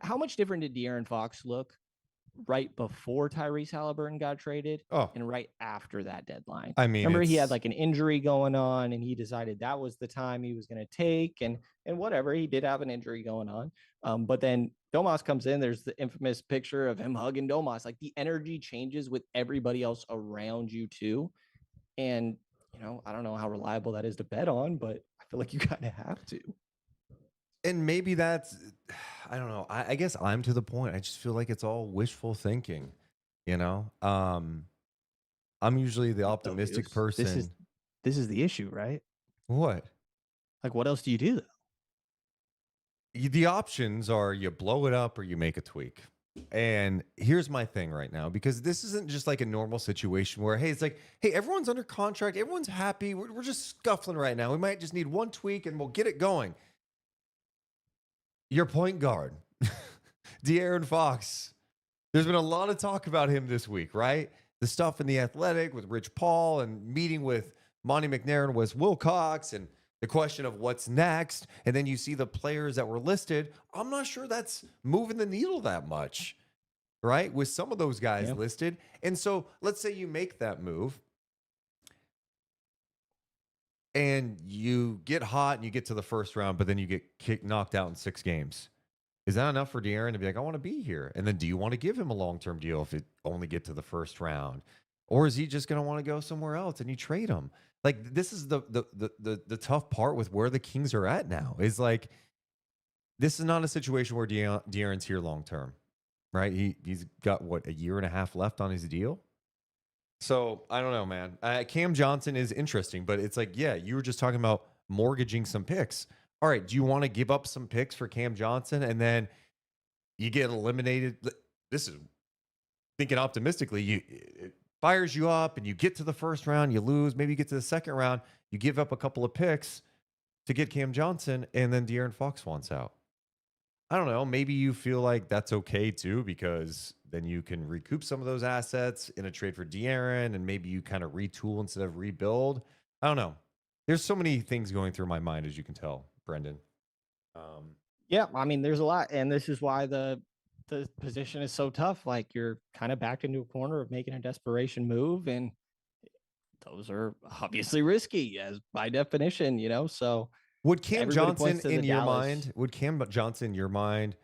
Speaker 4: how much different did De'Aaron Fox look right before Tyrese Halliburton got traded and right after that deadline?
Speaker 3: I mean,
Speaker 4: remember he had like an injury going on and he decided that was the time he was going to take and whatever, he did have an injury going on. But then Domas comes in, there's the infamous picture of him hugging Domas. Like the energy changes with everybody else around you too. And, I don't know how reliable that is to bet on, but I feel like you kind of have to.
Speaker 3: And maybe that's, I don't know. I guess I'm to the point. I just feel like it's all wishful thinking, I'm usually the optimistic person.
Speaker 4: This is the issue, right?
Speaker 3: What?
Speaker 4: Like, what else do you do, though?
Speaker 3: The options are you blow it up or you make a tweak. And here's my thing right now, because this isn't just like a normal situation where, hey, it's like, hey, everyone's under contract. Everyone's happy. We're just scuffling right now. We might just need one tweak and we'll get it going. Your point guard, De'Aaron Fox. There's been a lot of talk about him this week, right? The stuff in The Athletic with Rich Paul and meeting with Monty McNair and Wes Wilcox and the question of what's next. And then you see the players that were listed. I'm not sure that's moving the needle that much, right? With some of those guys listed. And so let's say you make that move and you get hot and you get to the first round, but then you get knocked out in 6 games. Is that enough for De'Aaron to be like, I want to be here? And then do you want to give him a long-term deal if it only get to the first round? Or is he just going to want to go somewhere else and you trade him? Like, this is the tough part with where the Kings are at now. Is like, this is not a situation where De'Aaron's here long-term, right? He's got, what, a year and a half left on his deal? So, I don't know, man. Cam Johnson is interesting, but it's like, yeah, you were just talking about mortgaging some picks. All right, do you want to give up some picks for Cam Johnson and then you get eliminated? This is thinking optimistically. It fires you up and you get to the first round, you lose. Maybe you get to the second round, you give up a couple of picks to get Cam Johnson, and then De'Aaron Fox wants out. I don't know. Maybe you feel like that's okay too, because then you can recoup some of those assets in a trade for De'Aaron, and maybe you kind of retool instead of rebuild. I don't know. There's so many things going through my mind, as you can tell, Brenden.
Speaker 4: Yeah, I mean, there's a lot, and this is why the position is so tough. Like, you're kind of backed into a corner of making a desperation move, and those are obviously risky, as by definition, So
Speaker 3: would Cam Johnson in your mind? Would Cam Johnson in your mind?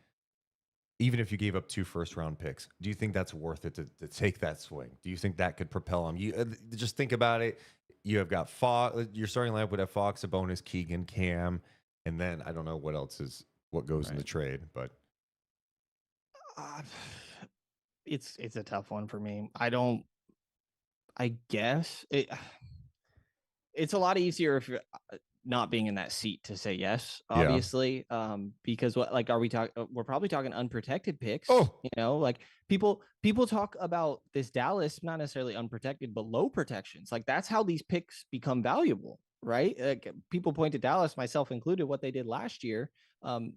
Speaker 3: Even if you gave up 2 first-round picks, do you think that's worth it to take that swing? Do you think that could propel him? You just think about it. You have got Fox. Your starting lineup would have Fox, Sabonis, Keegan, Cam, and then I don't know what goes in the trade, but
Speaker 4: it's a tough one for me. I guess it's a lot easier if you're not being in that seat to say yes, obviously. Because are we talking? We're probably talking unprotected picks. Like people talk about this Dallas, not necessarily unprotected, but low protections. Like, that's how these picks become valuable, right? Like, people point to Dallas, myself included, what they did last year.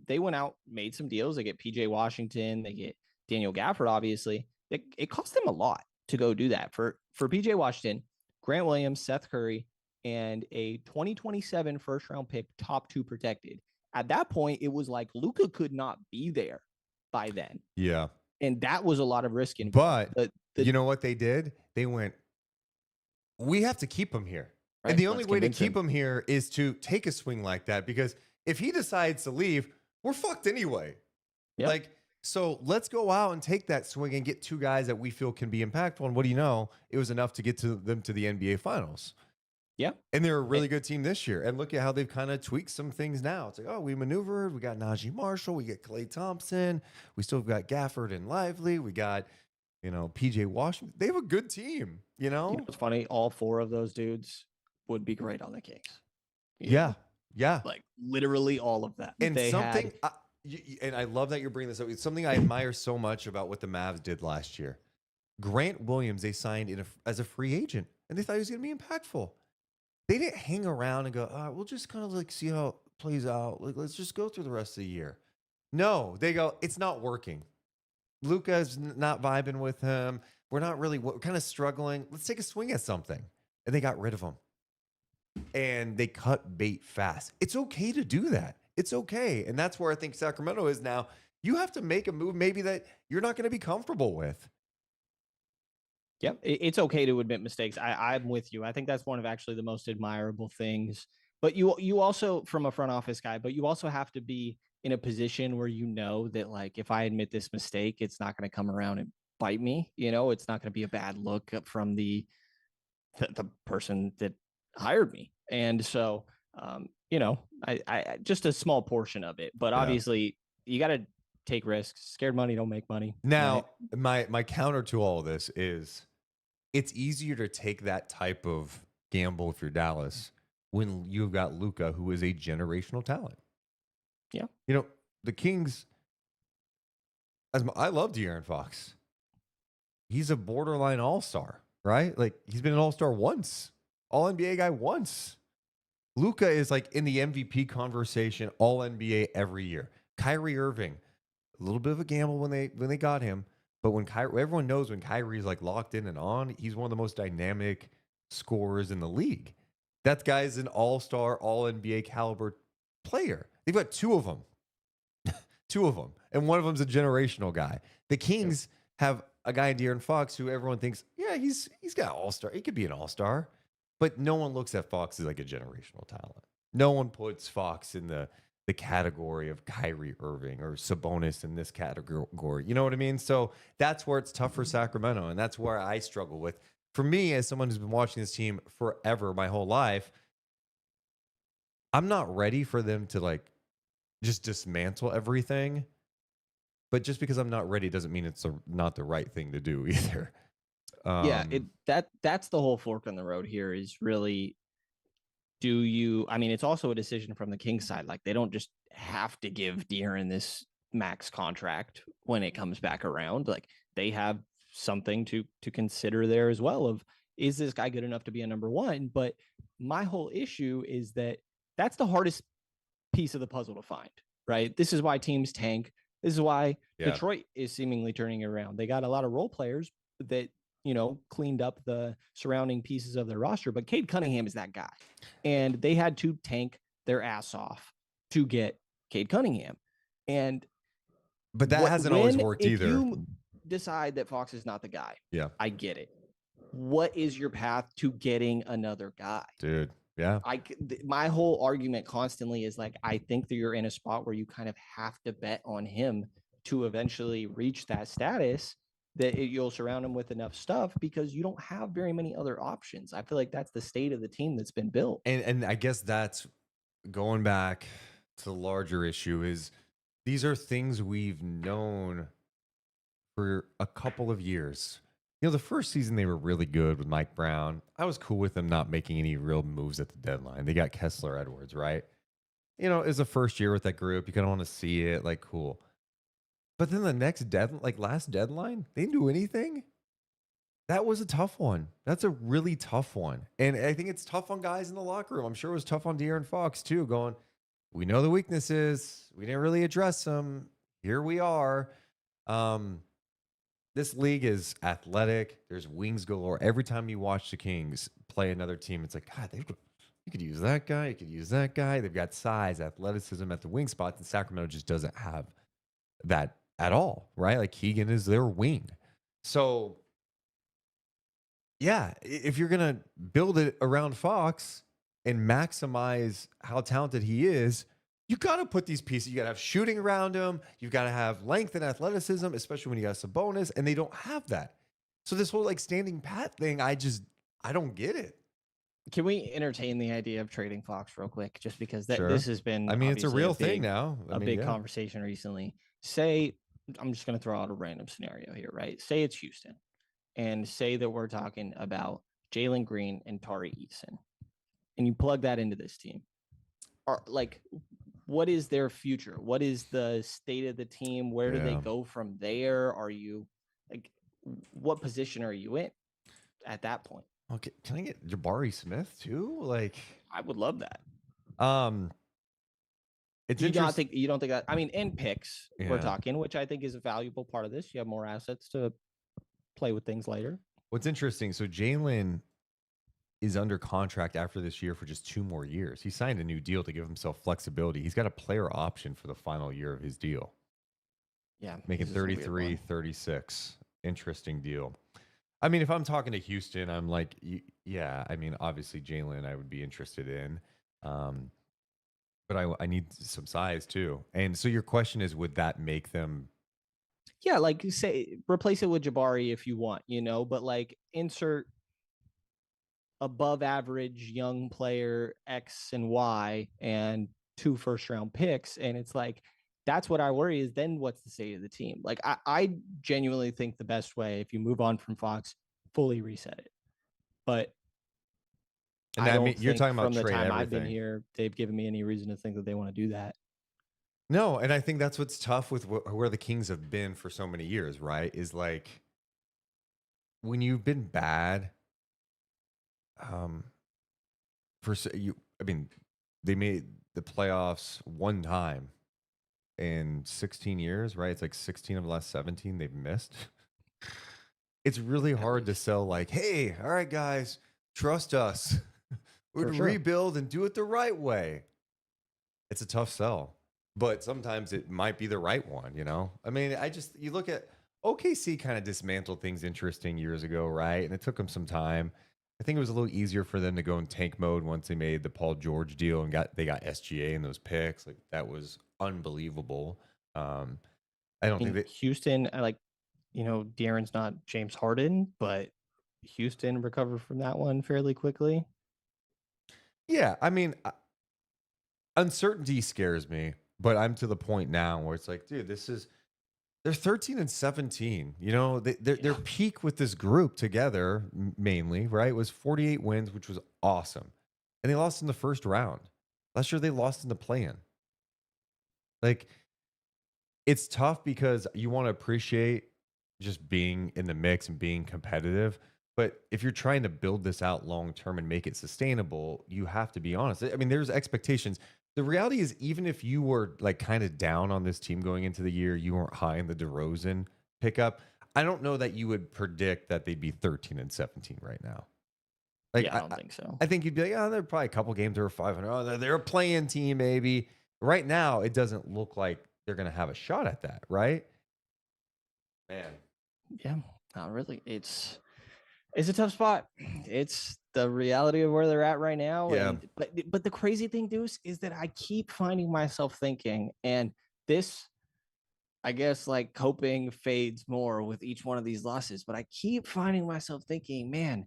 Speaker 4: They went out, made some deals. They get PJ Washington, they get Daniel Gafford, obviously. It cost them a lot. to go do that. For PJ Washington, Grant Williams, Seth Curry, and a 2027 first round pick, top 2 protected. At that point, it was like Luka could not be there by then.
Speaker 3: Yeah.
Speaker 4: And that was a lot of risk involved.
Speaker 3: But you know what they did? They went, we have to keep him here.
Speaker 4: Right,
Speaker 3: and the only way to keep him here is to take a swing like that, because if he decides to leave, we're fucked anyway.
Speaker 4: Yep.
Speaker 3: Like, so let's go out and take that swing and get 2 guys that we feel can be impactful. And what do you know? It was enough to get them to the NBA Finals.
Speaker 4: Yeah.
Speaker 3: And they're a really good team this year. And look at how they've kind of tweaked some things now. It's like, oh, we maneuvered. We got Najee Marshall. We get Klay Thompson. We still got Gafford and Lively. We got, PJ Washington. They have a good team,
Speaker 4: You know what's funny? All 4 of those dudes would be great on the Kings.
Speaker 3: Yeah.
Speaker 4: Like literally all of them.
Speaker 3: And and I love that you're bringing this up. It's something I admire so much about what the Mavs did last year. Grant Williams, they signed as a free agent, and they thought he was going to be impactful. They didn't hang around and go, all right, we'll just kind of like see how it plays out. Like, let's just go through the rest of the year. No, they go, it's not working. Luka's not vibing with him. We're kind of struggling. Let's take a swing at something. And they got rid of him. And they cut bait fast. It's okay to do that. It's okay. And that's where I think Sacramento is now. You have to make a move maybe that you're not going to be comfortable with.
Speaker 4: Yep. It's okay to admit mistakes. I'm with you. I think that's one of actually the most admirable things. But you also, from a front office guy, but you also have to be in a position where that, like, if I admit this mistake, it's not going to come around and bite me. It's not going to be a bad look from the person that hired me. And so, I just a small portion of it, but obviously you got to take risks. Scared money don't make money.
Speaker 3: Now, right? my counter to all of this is it's easier to take that type of gamble if you're Dallas when you've got Luka, who is a generational talent.
Speaker 4: Yeah.
Speaker 3: The Kings, I love De'Aaron Fox. He's a borderline all-star, right? Like, he's been an all-star once, all-NBA guy once. Luka is like in the MVP conversation, all-NBA every year. Kyrie Irving, a little bit of a gamble when they got him, but when everyone knows when Kyrie's like locked in and on, he's one of the most dynamic scorers in the league. That guy's an all-star, all-NBA caliber player. They've got 2 of them. 2 of them. And one of them's a generational guy. The Kings have a guy in De'Aaron Fox who everyone thinks, yeah, he's got all-star. He could be an all-star. But no one looks at Fox as like a generational talent. No one puts Fox in the category of Kyrie Irving or Sabonis in this category. You know what I mean? So that's where it's tough for Sacramento. And that's where I struggle with. For me, as someone who's been watching this team forever, my whole life, I'm not ready for them to like just dismantle everything. But just because I'm not ready doesn't mean it's not the right thing to do either.
Speaker 4: That's the whole fork in the road here is really, it's also a decision from the Kings side. Like, they don't just have to give De'Aaron this max contract when it comes back around. Like, they have something to consider there as well of, is this guy good enough to be a number 1? But my whole issue is that's the hardest piece of the puzzle to find, right? This is why teams tank. This is why Detroit is seemingly turning around. They got a lot of role players that, cleaned up the surrounding pieces of their roster, but Cade Cunningham is that guy. And they had to tank their ass off to get Cade Cunningham.
Speaker 3: But that hasn't always worked either.
Speaker 4: If you decide that Fox is not the guy, I get it. What is your path to getting another guy?
Speaker 3: Dude, yeah.
Speaker 4: My whole argument constantly is like, I think that you're in a spot where you kind of have to bet on him to eventually reach that status that you'll surround him with enough stuff because you don't have very many other options. I feel like that's the state of the team that's been built.
Speaker 3: And I guess that's going back to the larger issue is these are things we've known for a couple of years. The first season they were really good with Mike Brown. I was cool with them not making any real moves at the deadline. They got Kessler Edwards, right? It was the first year with that group. You kind of want to see it, like, cool. But then the next last deadline, they didn't do anything. That was a tough one. That's a really tough one. And I think it's tough on guys in the locker room. I'm sure it was tough on De'Aaron Fox too, going, we know the weaknesses. We didn't really address them. Here we are. this league is athletic. There's wings galore. Every time you watch the Kings play another team, it's like, God, you could use that guy. You could use that guy. They've got size, athleticism at the wing spots, and Sacramento just doesn't have that at all, right? Like Keegan is their wing. So, yeah, if you're going to build it around Fox and maximize how talented he is, you got to put these pieces. You got to have shooting around him. You've got to have length and athleticism, especially when you got Sabonis, and they don't have that. So this whole like standing pat thing, I don't get it.
Speaker 4: Can we entertain the idea of trading Fox real quick? Just because
Speaker 3: Sure.
Speaker 4: this has been,
Speaker 3: I mean, it's a real thing now.
Speaker 4: A big conversation recently. Say, I'm just going to throw out a random scenario here, right? Say it's Houston, and say that we're talking about Jalen Green and Tari Eason, and you plug that into this team. What is their future? What is the state of the team? Where do they go from there? Are you like, what position are you in at that point?
Speaker 3: Okay, can I get Jabari Smith too? Like,
Speaker 4: I would love that.
Speaker 3: It's
Speaker 4: you don't think that? I mean, in picks we're talking, which I think is a valuable part of this. You have more assets to play with things later.
Speaker 3: What's interesting? So Jalen is under contract after this year for just 2 more years. He signed a new deal to give himself flexibility. He's got a player option for the final year of his deal.
Speaker 4: Yeah,
Speaker 3: making 33, 36. Interesting deal. I mean, if I'm talking to Houston, I'm like, yeah, I mean, obviously Jalen I would be interested in. But I need some size too. And so your question is, would that make them?
Speaker 4: Yeah, like say replace it with Jabari if you want, but like insert above average young player X and Y and 2 first-round picks. And it's like, that's what I worry is then what's the state of the team? Like I genuinely think the best way, if you move on from Fox, fully reset it. But
Speaker 3: and I mean, you're talking about
Speaker 4: from the time
Speaker 3: everything.
Speaker 4: I've been here, they've given me any reason to think that they want to do that.
Speaker 3: No, and I think that's what's tough with where the Kings have been for so many years, right? Is like when you've been bad, I mean, they made the playoffs one time in 16 years, right? It's like 16 of the last 17 they've missed. It's really hard to sell like, hey, all right, guys, trust us. We're going to rebuild and do it the right way. It's a tough sell, but sometimes it might be the right one, I mean, you look at OKC kind of dismantled things interesting years ago, right? And it took them some time. I think it was a little easier for them to go in tank mode once they made the Paul George deal and they got SGA and those picks. Like that was unbelievable. I don't think that
Speaker 4: Houston, De'Aaron's not James Harden, but Houston recovered from that one fairly quickly.
Speaker 3: Yeah, I mean, uncertainty scares me, but I'm to the point now where it's like, dude, they're 13 and 17. Their peak with this group together, mainly, right, was 48 wins, which was awesome. And they lost in the first round. Last year, they lost in the play-in. Like, it's tough because you want to appreciate just being in the mix and being competitive. But if you're trying to build this out long-term and make it sustainable, you have to be honest. I mean, there's expectations. The reality is, even if you were like kind of down on this team going into the year, you weren't high in the DeRozan pickup, I don't know that you would predict that they'd be 13 and 17 right now. Like,
Speaker 4: I don't think so.
Speaker 3: I think you'd be like, oh, there are probably a couple games that are 500. Oh, they're a playing team, maybe. Right now, it doesn't look like they're going to have a shot at that, right? Man.
Speaker 4: Yeah, not really. It's a tough spot. It's the reality of where they're at right now.
Speaker 3: Yeah.
Speaker 4: But the crazy thing, Deuce, is that I keep finding myself thinking, and this, I guess, like coping fades more with each one of these losses, but I keep finding myself thinking, man,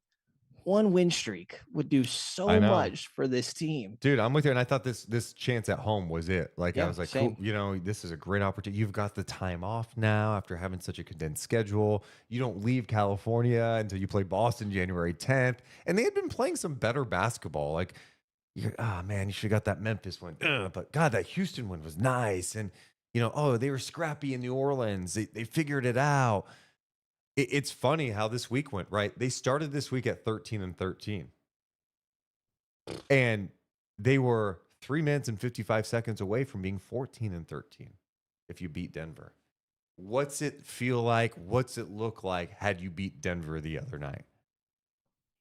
Speaker 4: 1 win streak would do so much for this team.
Speaker 3: Dude, I'm with you. And I thought this chance at home was it. Like, I was like,
Speaker 4: same.
Speaker 3: Cool, this is a great opportunity. You've got the time off now after having such a condensed schedule. You don't leave California until you play Boston January 10th. And they had been playing some better basketball. Like, man, you should have got that Memphis one. But God, that Houston one was nice. And, they were scrappy in New Orleans. They figured it out. It's funny how this week went, right? They started this week at 13 and 13. And they were 3 minutes and 55 seconds away from being 14 and 13 if you beat Denver. what's it feel like? What's it look like had you beat Denver the other night?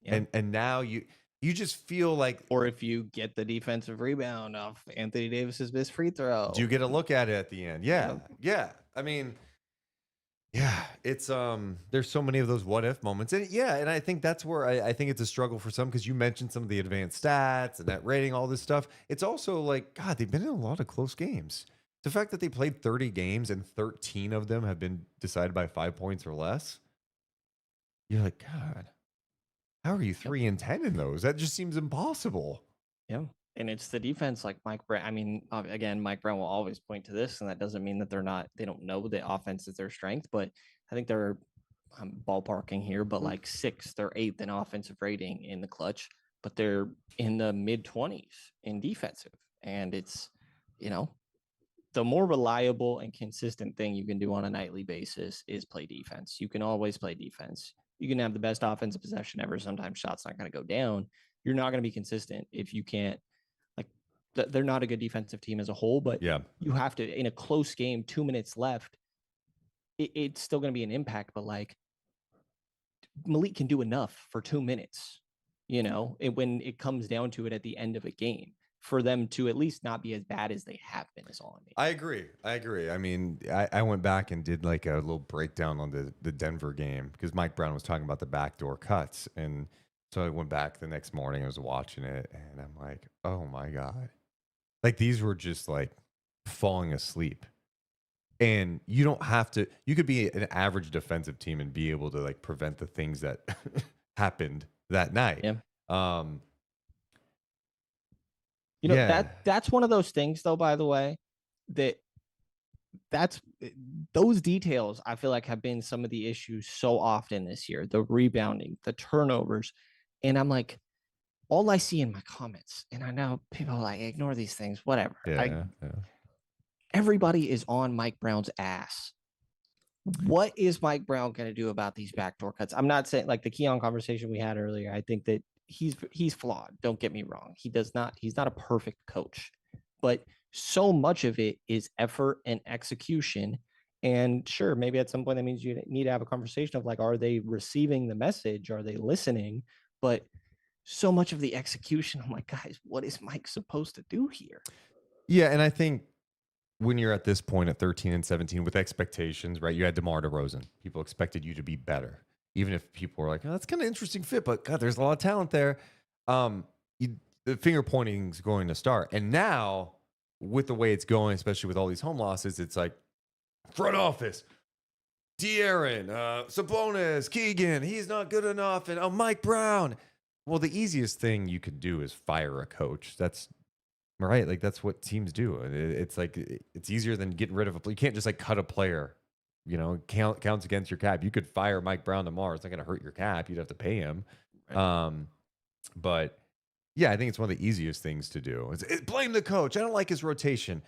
Speaker 3: Yeah. And now you just feel like,
Speaker 4: or if you get the defensive rebound off Anthony Davis's missed free throw,
Speaker 3: do you get a look at it at the end? Yeah. Yeah. I mean, yeah, it's there's so many of those what if moments. And and I think that's where I think it's a struggle for some, because you mentioned some of the advanced stats and net rating, all this stuff. It's also like, God, they've been in a lot of close games. The fact that they played 30 games and 13 of them have been decided by 5 points or less. You're like, God, how are you 3-10 in those? That just seems impossible.
Speaker 4: Yeah. And it's the defense, like Mike Brown. I mean, again, Mike Brown will always point to this, and that doesn't mean that they don't know the offense is their strength, but I think they're, I'm ballparking here, but like 6th or 8th in offensive rating in the clutch, but they're in the mid-20s in defensive. And it's, the more reliable and consistent thing you can do on a nightly basis is play defense. You can always play defense. You can have the best offensive possession ever. Sometimes shots not going to go down. You're not going to be consistent if you can't. They're not a good defensive team as a whole, but you have to, in a close game, 2 minutes left, it's still going to be an impact. But like, Malik can do enough for 2 minutes, when it comes down to it at the end of a game, for them to at least not be as bad as they have been, is all I mean.
Speaker 3: I agree. I mean, I went back and did like a little breakdown on the Denver game, because Mike Brown was talking about the backdoor cuts. And so I went back the next morning, I was watching it, and I'm like, oh my God. Like, these were just like falling asleep. And you don't have to, you could be an average defensive team and be able to like prevent the things that happened that night.
Speaker 4: Yeah. That's one of those things, though, by the way, that's those details I feel like have been some of the issues so often this year, the rebounding, the turnovers. And I'm like, all I see in my comments, and I know people are like, ignore these things, whatever. Everybody is on Mike Brown's ass. What is Mike Brown going to do about these backdoor cuts? I'm not saying, like the Keon conversation we had earlier, I think that he's flawed. Don't get me wrong. He's not a perfect coach, but so much of it is effort and execution. And sure, maybe at some point that means you need to have a conversation of like, are they receiving the message? Are they listening? But so much of the execution, I'm like, guys, what is Mike supposed to do here?
Speaker 3: Yeah, and I think when you're at this point at 13 and 17 with expectations, right? You had DeMar DeRozan. People expected you to be better. Even if people were like, oh, that's kind of interesting fit, but God, there's a lot of talent there. The finger pointing is going to start. And now, with the way it's going, especially with all these home losses, it's like front office, De'Aaron, Sabonis, Keegan, he's not good enough, and Mike Brown. Well, the easiest thing you could do is fire a coach. That's right. Like, that's what teams do. It's like, it's easier than getting rid of you can't just like cut a player, counts against your cap. You could fire Mike Brown tomorrow. It's not going to hurt your cap. You'd have to pay him. Right. But yeah, I think it's one of the easiest things to do. Blame the coach. I don't like his rotation.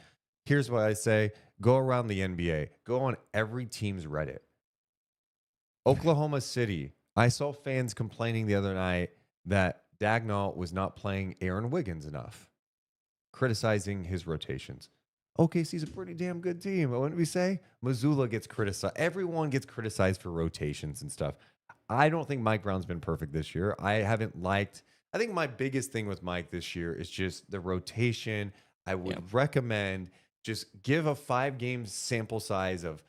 Speaker 3: Here's what I say. Go around the NBA. Go on every team's Reddit. Oklahoma City. I saw fans complaining the other night that Dagnall was not playing Aaron Wiggins enough, criticizing his rotations. OKC's a pretty damn good team. What did we say? Missoula gets criticized. Everyone gets criticized for rotations and stuff. I don't think Mike Brown's been perfect this year. I think my biggest thing with Mike this year is just the rotation. I would recommend just give a 5-game sample size of,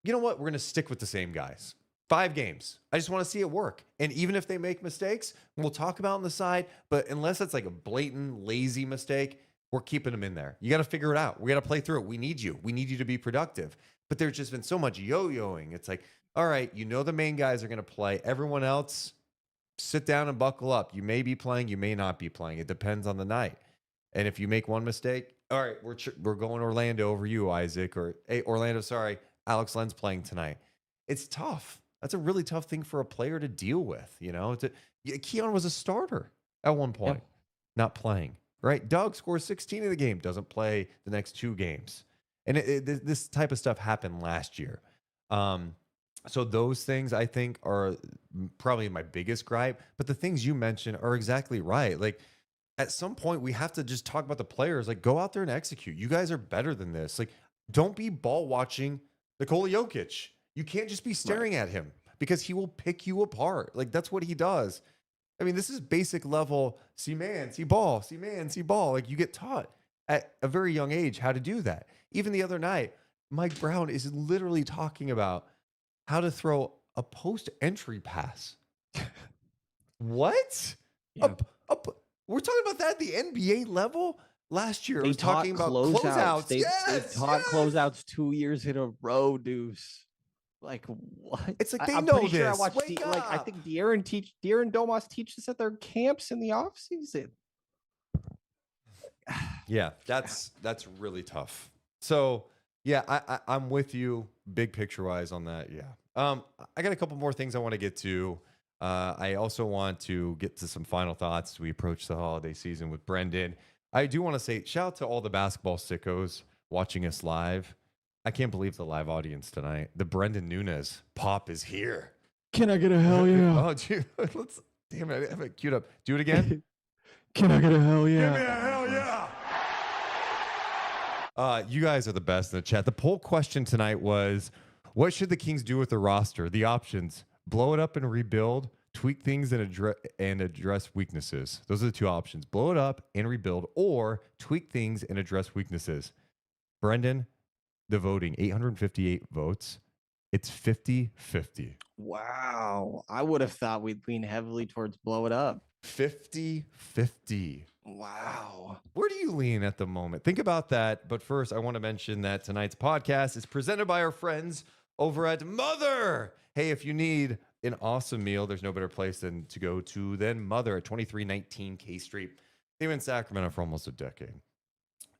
Speaker 3: you know what? We're going to stick with the same guys. 5 games. I just want to see it work. And even if they make mistakes, we'll talk about on the side. But unless it's like a blatant, lazy mistake, we're keeping them in there. You got to figure it out. We got to play through it. We need you. We need you to be productive. But there's just been so much yo-yoing. It's like, all right, the main guys are going to play. Everyone else, sit down and buckle up. You may be playing. You may not be playing. It depends on the night. And if you make one mistake, all right, we're going Orlando over you, Isaac. Or, hey, Orlando, sorry, Alex Len's playing tonight. It's tough. That's a really tough thing for a player to deal with. Keon was a starter at one point, not playing. Right? Doug scores 16 in the game, doesn't play the next 2 games. And this type of stuff happened last year. So those things, I think, are probably my biggest gripe. But the things you mentioned are exactly right. Like, at some point, we have to just talk about the players. Like, go out there and execute. You guys are better than this. Like, don't be ball watching Nikola Jokic. You can't just be staring at him because he will pick you apart. Like, that's what he does. I mean, this is basic level, see man, see ball, see man, see ball. Like, you get taught at a very young age how to do that. Even the other night, Mike Brown is literally talking about how to throw a post-entry pass. What?
Speaker 4: Yeah.
Speaker 3: We're talking about that at the NBA level? Last year,
Speaker 4: They
Speaker 3: was talking about closeouts.
Speaker 4: They taught closeouts 2 years in a row, Deuce. Like, what?
Speaker 3: It's like,
Speaker 4: I'm
Speaker 3: know
Speaker 4: pretty sure I
Speaker 3: this.
Speaker 4: watched
Speaker 3: Wake
Speaker 4: like, I
Speaker 3: up.
Speaker 4: think De'Aaron Domas teach this at their camps in the off season.
Speaker 3: Yeah, that's really tough. So yeah, I'm with you big picture wise on that. Yeah. I got a couple more things I want to get to. I also want to get to some final thoughts as we approach the holiday season with Brenden. I do want to say shout out to all the basketball sickos watching us live. I can't believe the live audience tonight. The Brenden Nunes pop is here.
Speaker 4: Can I get a hell yeah?
Speaker 3: Oh, dude, damn it, I have it queued up. Do it again.
Speaker 4: Can I get a hell yeah?
Speaker 3: Give me a hell yeah. You guys are the best in the chat. The poll question tonight was, what should the Kings do with the roster? The options: blow it up and rebuild, tweak things and address weaknesses. Those are the two options: blow it up and rebuild, or tweak things and address weaknesses. Brenden, the voting, 858 votes. It's 50-50.
Speaker 4: Wow. I would have thought we'd lean heavily towards blow it up.
Speaker 3: 50-50.
Speaker 4: Wow.
Speaker 3: Where do you lean at the moment? Think about that. But first, I want to mention that tonight's podcast is presented by our friends over at Mother. Hey, if you need an awesome meal, there's no better place than to go to than Mother at 2319 K Street. They've been in Sacramento for almost a decade.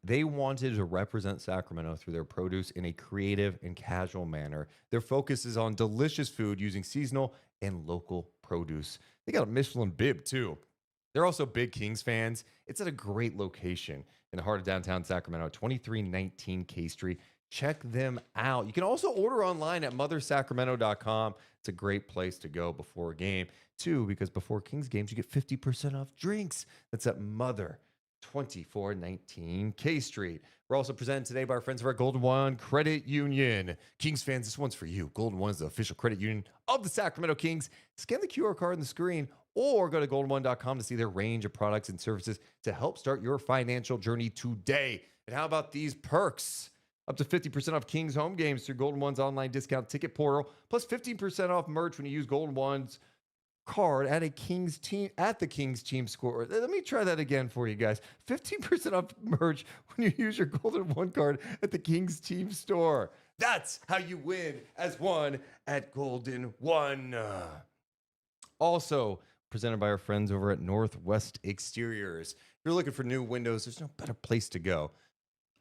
Speaker 3: They wanted to represent Sacramento through their produce in a creative and casual manner. Their focus is on delicious food using seasonal and local produce. They got a Michelin bib, too. They're also big Kings fans. It's at a great location in the heart of downtown Sacramento, 2319 K Street. Check them out. You can also order online at mothersacramento.com. It's a great place to go before a game, too, because before Kings games, you get 50% off drinks. That's at Mother, 2419 K Street. We're also presented today by our friends of our Golden One Credit Union. Kings fans, this one's for you. Golden One is the official credit union of the Sacramento Kings. Scan the QR card on the screen or go to goldenone.com to see their range of products and services to help start your financial journey today. And how about these perks? Up to 50% off Kings home games through Golden One's online discount ticket portal, plus 15% off merch when you use Golden One's card at the Kings team score. Let me try that again for you guys. 15% off merch when you use your Golden One card at the Kings team store. That's how you win as one at Golden One. Also presented by our friends over at Northwest Exteriors. If you're looking for new windows, there's no better place to go.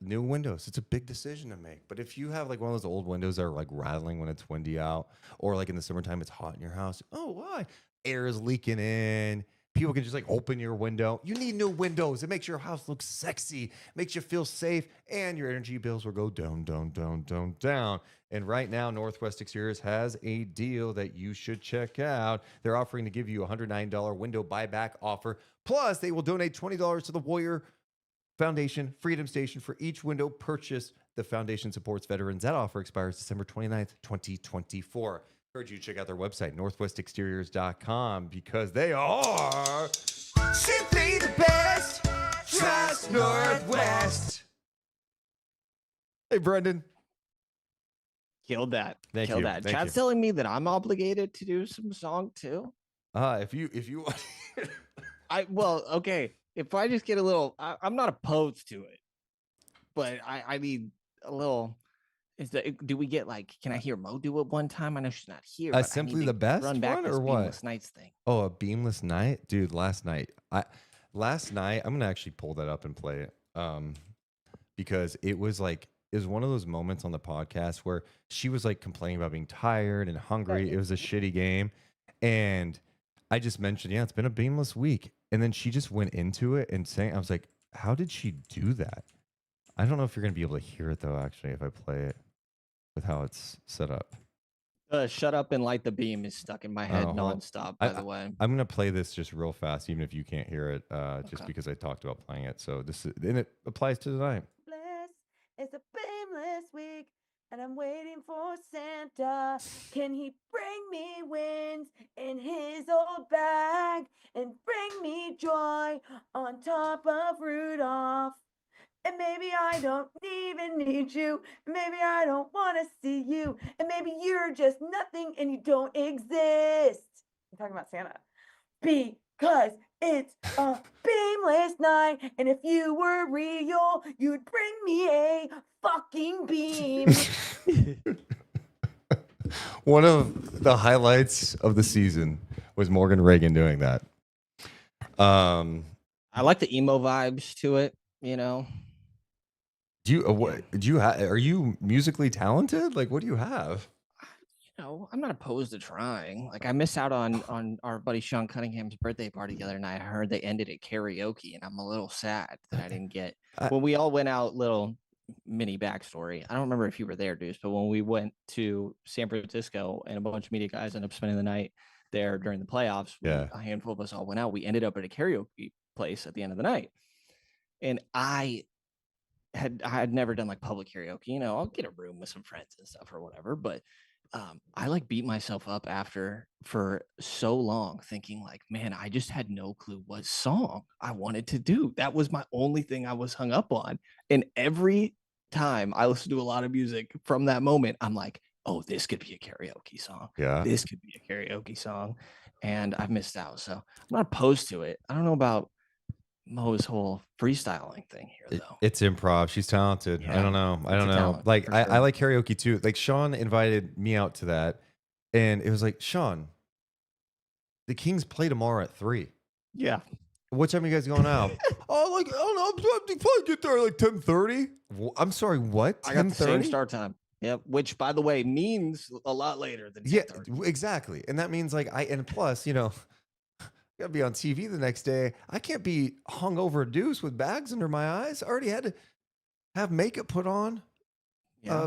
Speaker 3: New windows, it's a big decision to make. But if you have like one of those old windows that are like rattling when it's windy out, or like in the summertime it's hot in your house, oh, why? Air is leaking in. People can just like open your window. You need new windows. It makes your house look sexy, makes you feel safe, and your energy bills will go down, down, down, down, down. And right now, Northwest Exteriors has a deal that you should check out. They're offering to give you a $109 window buyback offer. Plus, they will donate $20 to the Warrior Foundation Freedom Station for each window purchased. The foundation supports veterans. That offer expires December 29th, 2024. I encourage you to check out their website, northwestexteriors.com, because they are simply the best. Trust Northwest. Hey, Brenden.
Speaker 4: Killed that.
Speaker 3: Thank
Speaker 4: Killed
Speaker 3: you.
Speaker 4: that.
Speaker 3: Thank
Speaker 4: Chad's
Speaker 3: you.
Speaker 4: telling me that I'm obligated to do some song too.
Speaker 3: If you
Speaker 4: Okay. If I just get a little, I'm not opposed to it, but I need a little. Do we get like? Can I hear Mo do it one time? I know she's not here. But
Speaker 3: simply the best
Speaker 4: run back
Speaker 3: one
Speaker 4: this
Speaker 3: or what?
Speaker 4: Beamless Nights thing.
Speaker 3: Oh, a beamless night, dude. Last night, I'm gonna actually pull that up and play it, because it was one of those moments on the podcast where she was like complaining about being tired and hungry. It was a shitty game, and I just mentioned, yeah, it's been a beamless week, and then she just went into it and saying, I was like, how did she do that? I don't know if you're gonna be able to hear it though. Actually, if I play it with how it's set up.
Speaker 4: Shut up and light the beam is stuck in my head nonstop, by the way.
Speaker 3: I'm going to play this just real fast, even if you can't hear it, just because I talked about playing it. So and it applies to tonight.
Speaker 5: Bless, it's a beamless week. And I'm waiting for Santa. Can he bring me wins in his old bag and bring me joy on top of Rudolph? And maybe I don't even need you. And maybe I don't want to see you. And maybe you're just nothing and you don't exist. I'm talking about Santa. Because it's a beamless night. And if you were real, you'd bring me a fucking beam.
Speaker 3: One of the highlights of the season was Morgan Reagan doing that.
Speaker 4: I like the emo vibes to it, you know.
Speaker 3: Are you musically talented? Like, what do you have?
Speaker 4: You know, I'm not opposed to trying. Like, I missed out on our buddy Sean Cunningham's birthday party the other night. I heard they ended at karaoke, and I'm a little sad that I didn't get. When we all went out, little mini backstory. I don't remember if you were there, Deuce, but when we went to San Francisco and a bunch of media guys ended up spending the night there during the playoffs, a handful of us all went out. We ended up at a karaoke place at the end of the night, and I had never done like public karaoke. You know, I'll get a room with some friends and stuff or whatever, but I like beat myself up after for so long thinking like, man, I just had no clue what song I wanted to do. That was my only thing I was hung up on. And every time I listen to a lot of music from that moment, I'm like, oh, this could be a karaoke song.
Speaker 3: Yeah.
Speaker 4: This could be a karaoke song. And I've missed out. So I'm not opposed to it. I don't know about Mo's whole freestyling thing here, though.
Speaker 3: It's improv. She's talented.
Speaker 4: Yeah,
Speaker 3: I don't know.
Speaker 4: talent,
Speaker 3: Like, I
Speaker 4: sure.
Speaker 3: like karaoke too. Like, Sean invited me out to that, and it was like, Sean, the Kings play tomorrow at 3.
Speaker 4: Yeah.
Speaker 3: What time are you guys going out? Oh, like, I don't know. I'm probably get there like 10:30. I'm sorry, what?
Speaker 4: I got the same start time. Yep. Which, by the way, means a lot later than 10:30.
Speaker 3: Yeah, exactly. And that means like and plus, you know, gotta be on TV the next day. I can't be hung over a Deuce with bags under my eyes. I already had to have makeup put on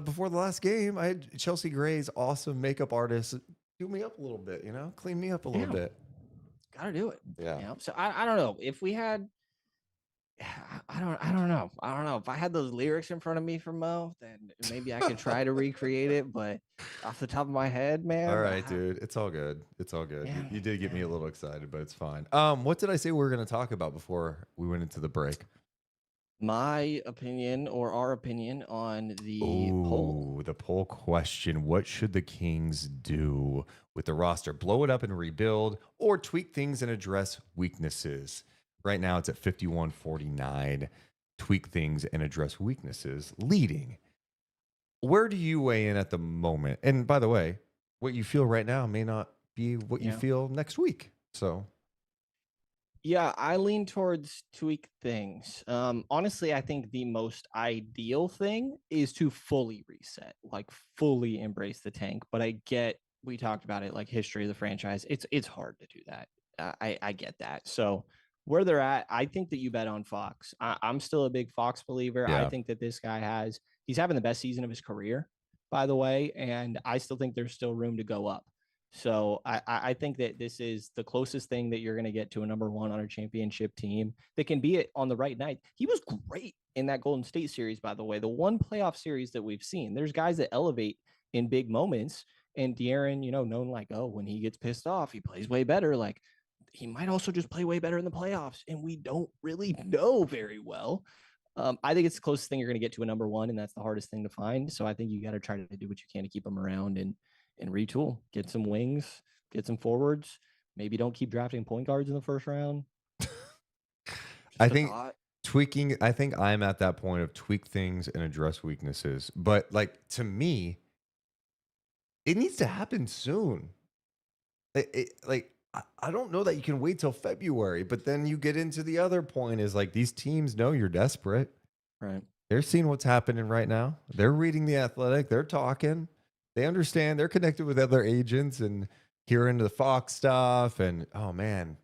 Speaker 3: before the last game. I had Chelsea Gray's awesome makeup artist do me up a little bit, you know, clean me up a little bit.
Speaker 4: Gotta do it.
Speaker 3: Yeah.
Speaker 4: You know? So I don't know if we had. I don't know. I don't know if I had those lyrics in front of me from Mo, then maybe I could try to recreate it. But off the top of my head, man.
Speaker 3: All right, dude. It's all good. It's all good.
Speaker 4: Yeah,
Speaker 3: you did get me a little excited, but it's fine. What did I say we were going to talk about before we went into the break?
Speaker 4: My opinion or our opinion on the poll.
Speaker 3: The poll question. What should the Kings do with the roster? Blow it up and rebuild, or tweak things and address weaknesses? Right now it's at 51-49. Tweak things and address weaknesses, leading. Where do you weigh in at the moment? And by the way, what you feel right now may not be what you feel next week. So
Speaker 4: yeah, I lean towards tweak things. Honestly, I think the most ideal thing is to fully reset, like fully embrace the tank. But I get, we talked about it, like history of the franchise. It's hard to do that. I get that. So where they're at, I think that you bet on Fox. I'm still a big Fox believer.
Speaker 3: Yeah.
Speaker 4: I think that this guy he's having the best season of his career, by the way. And I still think there's still room to go up. So I think that this is the closest thing that you're going to get to a number one on a championship team that can be it on the right night. He was great in that Golden State series, by the way, the one playoff series that we've seen. There's guys that elevate in big moments, and De'Aaron, you know, known like, oh, when he gets pissed off, he plays way better. Like, he might also just play way better in the playoffs, and we don't really know very well. I think it's the closest thing you're going to get to a number one, and that's the hardest thing to find. So I think you got to try to do what you can to keep them around and retool, get some wings, get some forwards. Maybe don't keep drafting point guards in the first round.
Speaker 3: I think tweaking, I think I'm at that point of tweak things and address weaknesses. But like, to me, it needs to happen soon. I don't know that you can wait till February, but then you get into the other point is like, these teams know you're desperate.
Speaker 4: Right.
Speaker 3: They're seeing what's happening right now. They're reading The Athletic. They're talking. They understand. They're connected with other agents and hearing the Fox stuff. And, oh, man,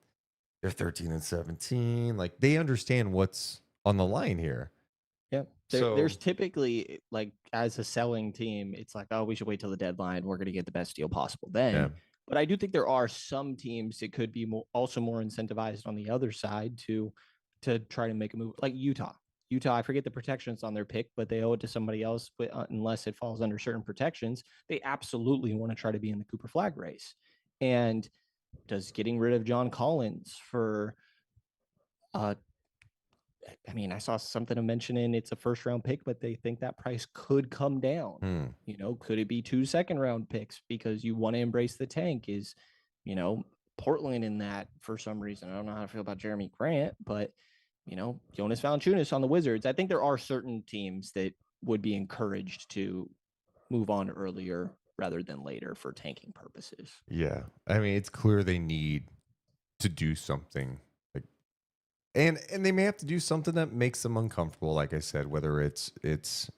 Speaker 3: they're 13-17. Like, they understand what's on the line here.
Speaker 4: Yeah. There's typically, like, as a selling team, it's like, oh, we should wait till the deadline. We're going to get the best deal possible then. Yeah. But I do think there are some teams that could be also more incentivized on the other side to try to make a move, like Utah. Utah, I forget the protections on their pick, but they owe it to somebody else, but unless it falls under certain protections, they absolutely want to try to be in the Cooper Flag race. And does getting rid of John Collins for I mean, I saw something mentioning it's a first round pick, but they think that price could come down. Could it be 2 second-round picks because you want to embrace the tank? Is, Portland in that for some reason? I don't know how I feel about Jeremy Grant, but Jonas Valanciunas on the Wizards. I think there are certain teams that would be encouraged to move on earlier rather than later for tanking purposes.
Speaker 3: Yeah. I mean, it's clear they need to do something. And they may have to do something that makes them uncomfortable, like I said, whether it's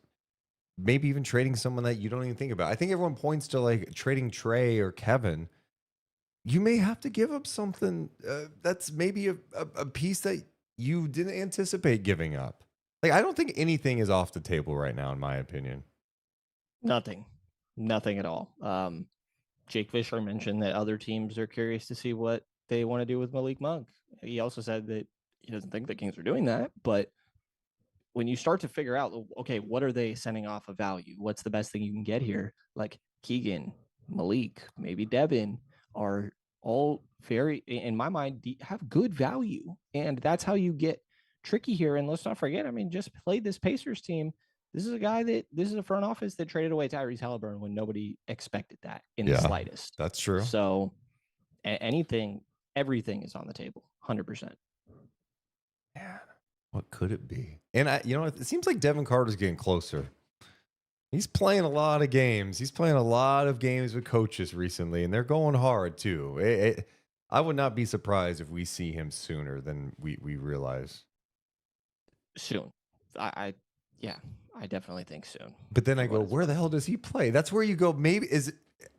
Speaker 3: maybe even trading someone that you don't even think about. I think everyone points to like trading Trey or Kevin. You may have to give up something that's maybe a piece that you didn't anticipate giving up. Like, I don't think anything is off the table right now, in my opinion.
Speaker 4: Nothing at all. Jake Fisher mentioned that other teams are curious to see what they want to do with Malik Monk. He also said that he doesn't think the Kings are doing that, but when you start to figure out, okay, what are they sending off of value? What's the best thing you can get here? Like Keegan, Malik, maybe Devin are all very, in my mind, have good value. And that's how you get tricky here. And let's not forget, I mean, just played this Pacers team. This is a front office that traded away Tyrese Halliburton when nobody expected that in the slightest.
Speaker 3: That's true.
Speaker 4: So everything is on the table, 100%.
Speaker 3: Man, what could it be? And it seems like Devin Carter's getting closer. He's playing a lot of games. He's playing a lot of games with coaches recently, and they're going hard too. I would not be surprised if we see him sooner than we realize.
Speaker 4: Soon. I definitely think soon.
Speaker 3: But then I go, where the hell does he play? That's where you go. Maybe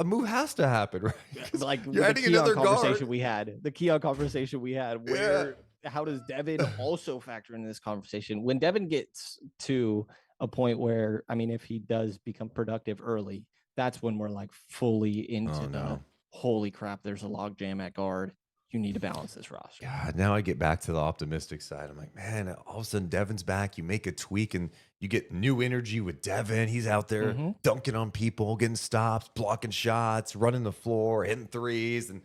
Speaker 3: a move has to happen, right?
Speaker 4: Like
Speaker 3: you're adding another guard.
Speaker 4: The Keon conversation we had, where how does Devin also factor into this conversation? When Devin gets to a point where, I mean, if he does become productive early, that's when we're like fully into holy crap, there's a logjam at guard. You need to balance this roster.
Speaker 3: God, now I get back to the optimistic side. I'm like, man, all of a sudden Devin's back. You make a tweak and you get new energy with Devin. He's out there dunking on people, getting stops, blocking shots, running the floor, hitting threes. And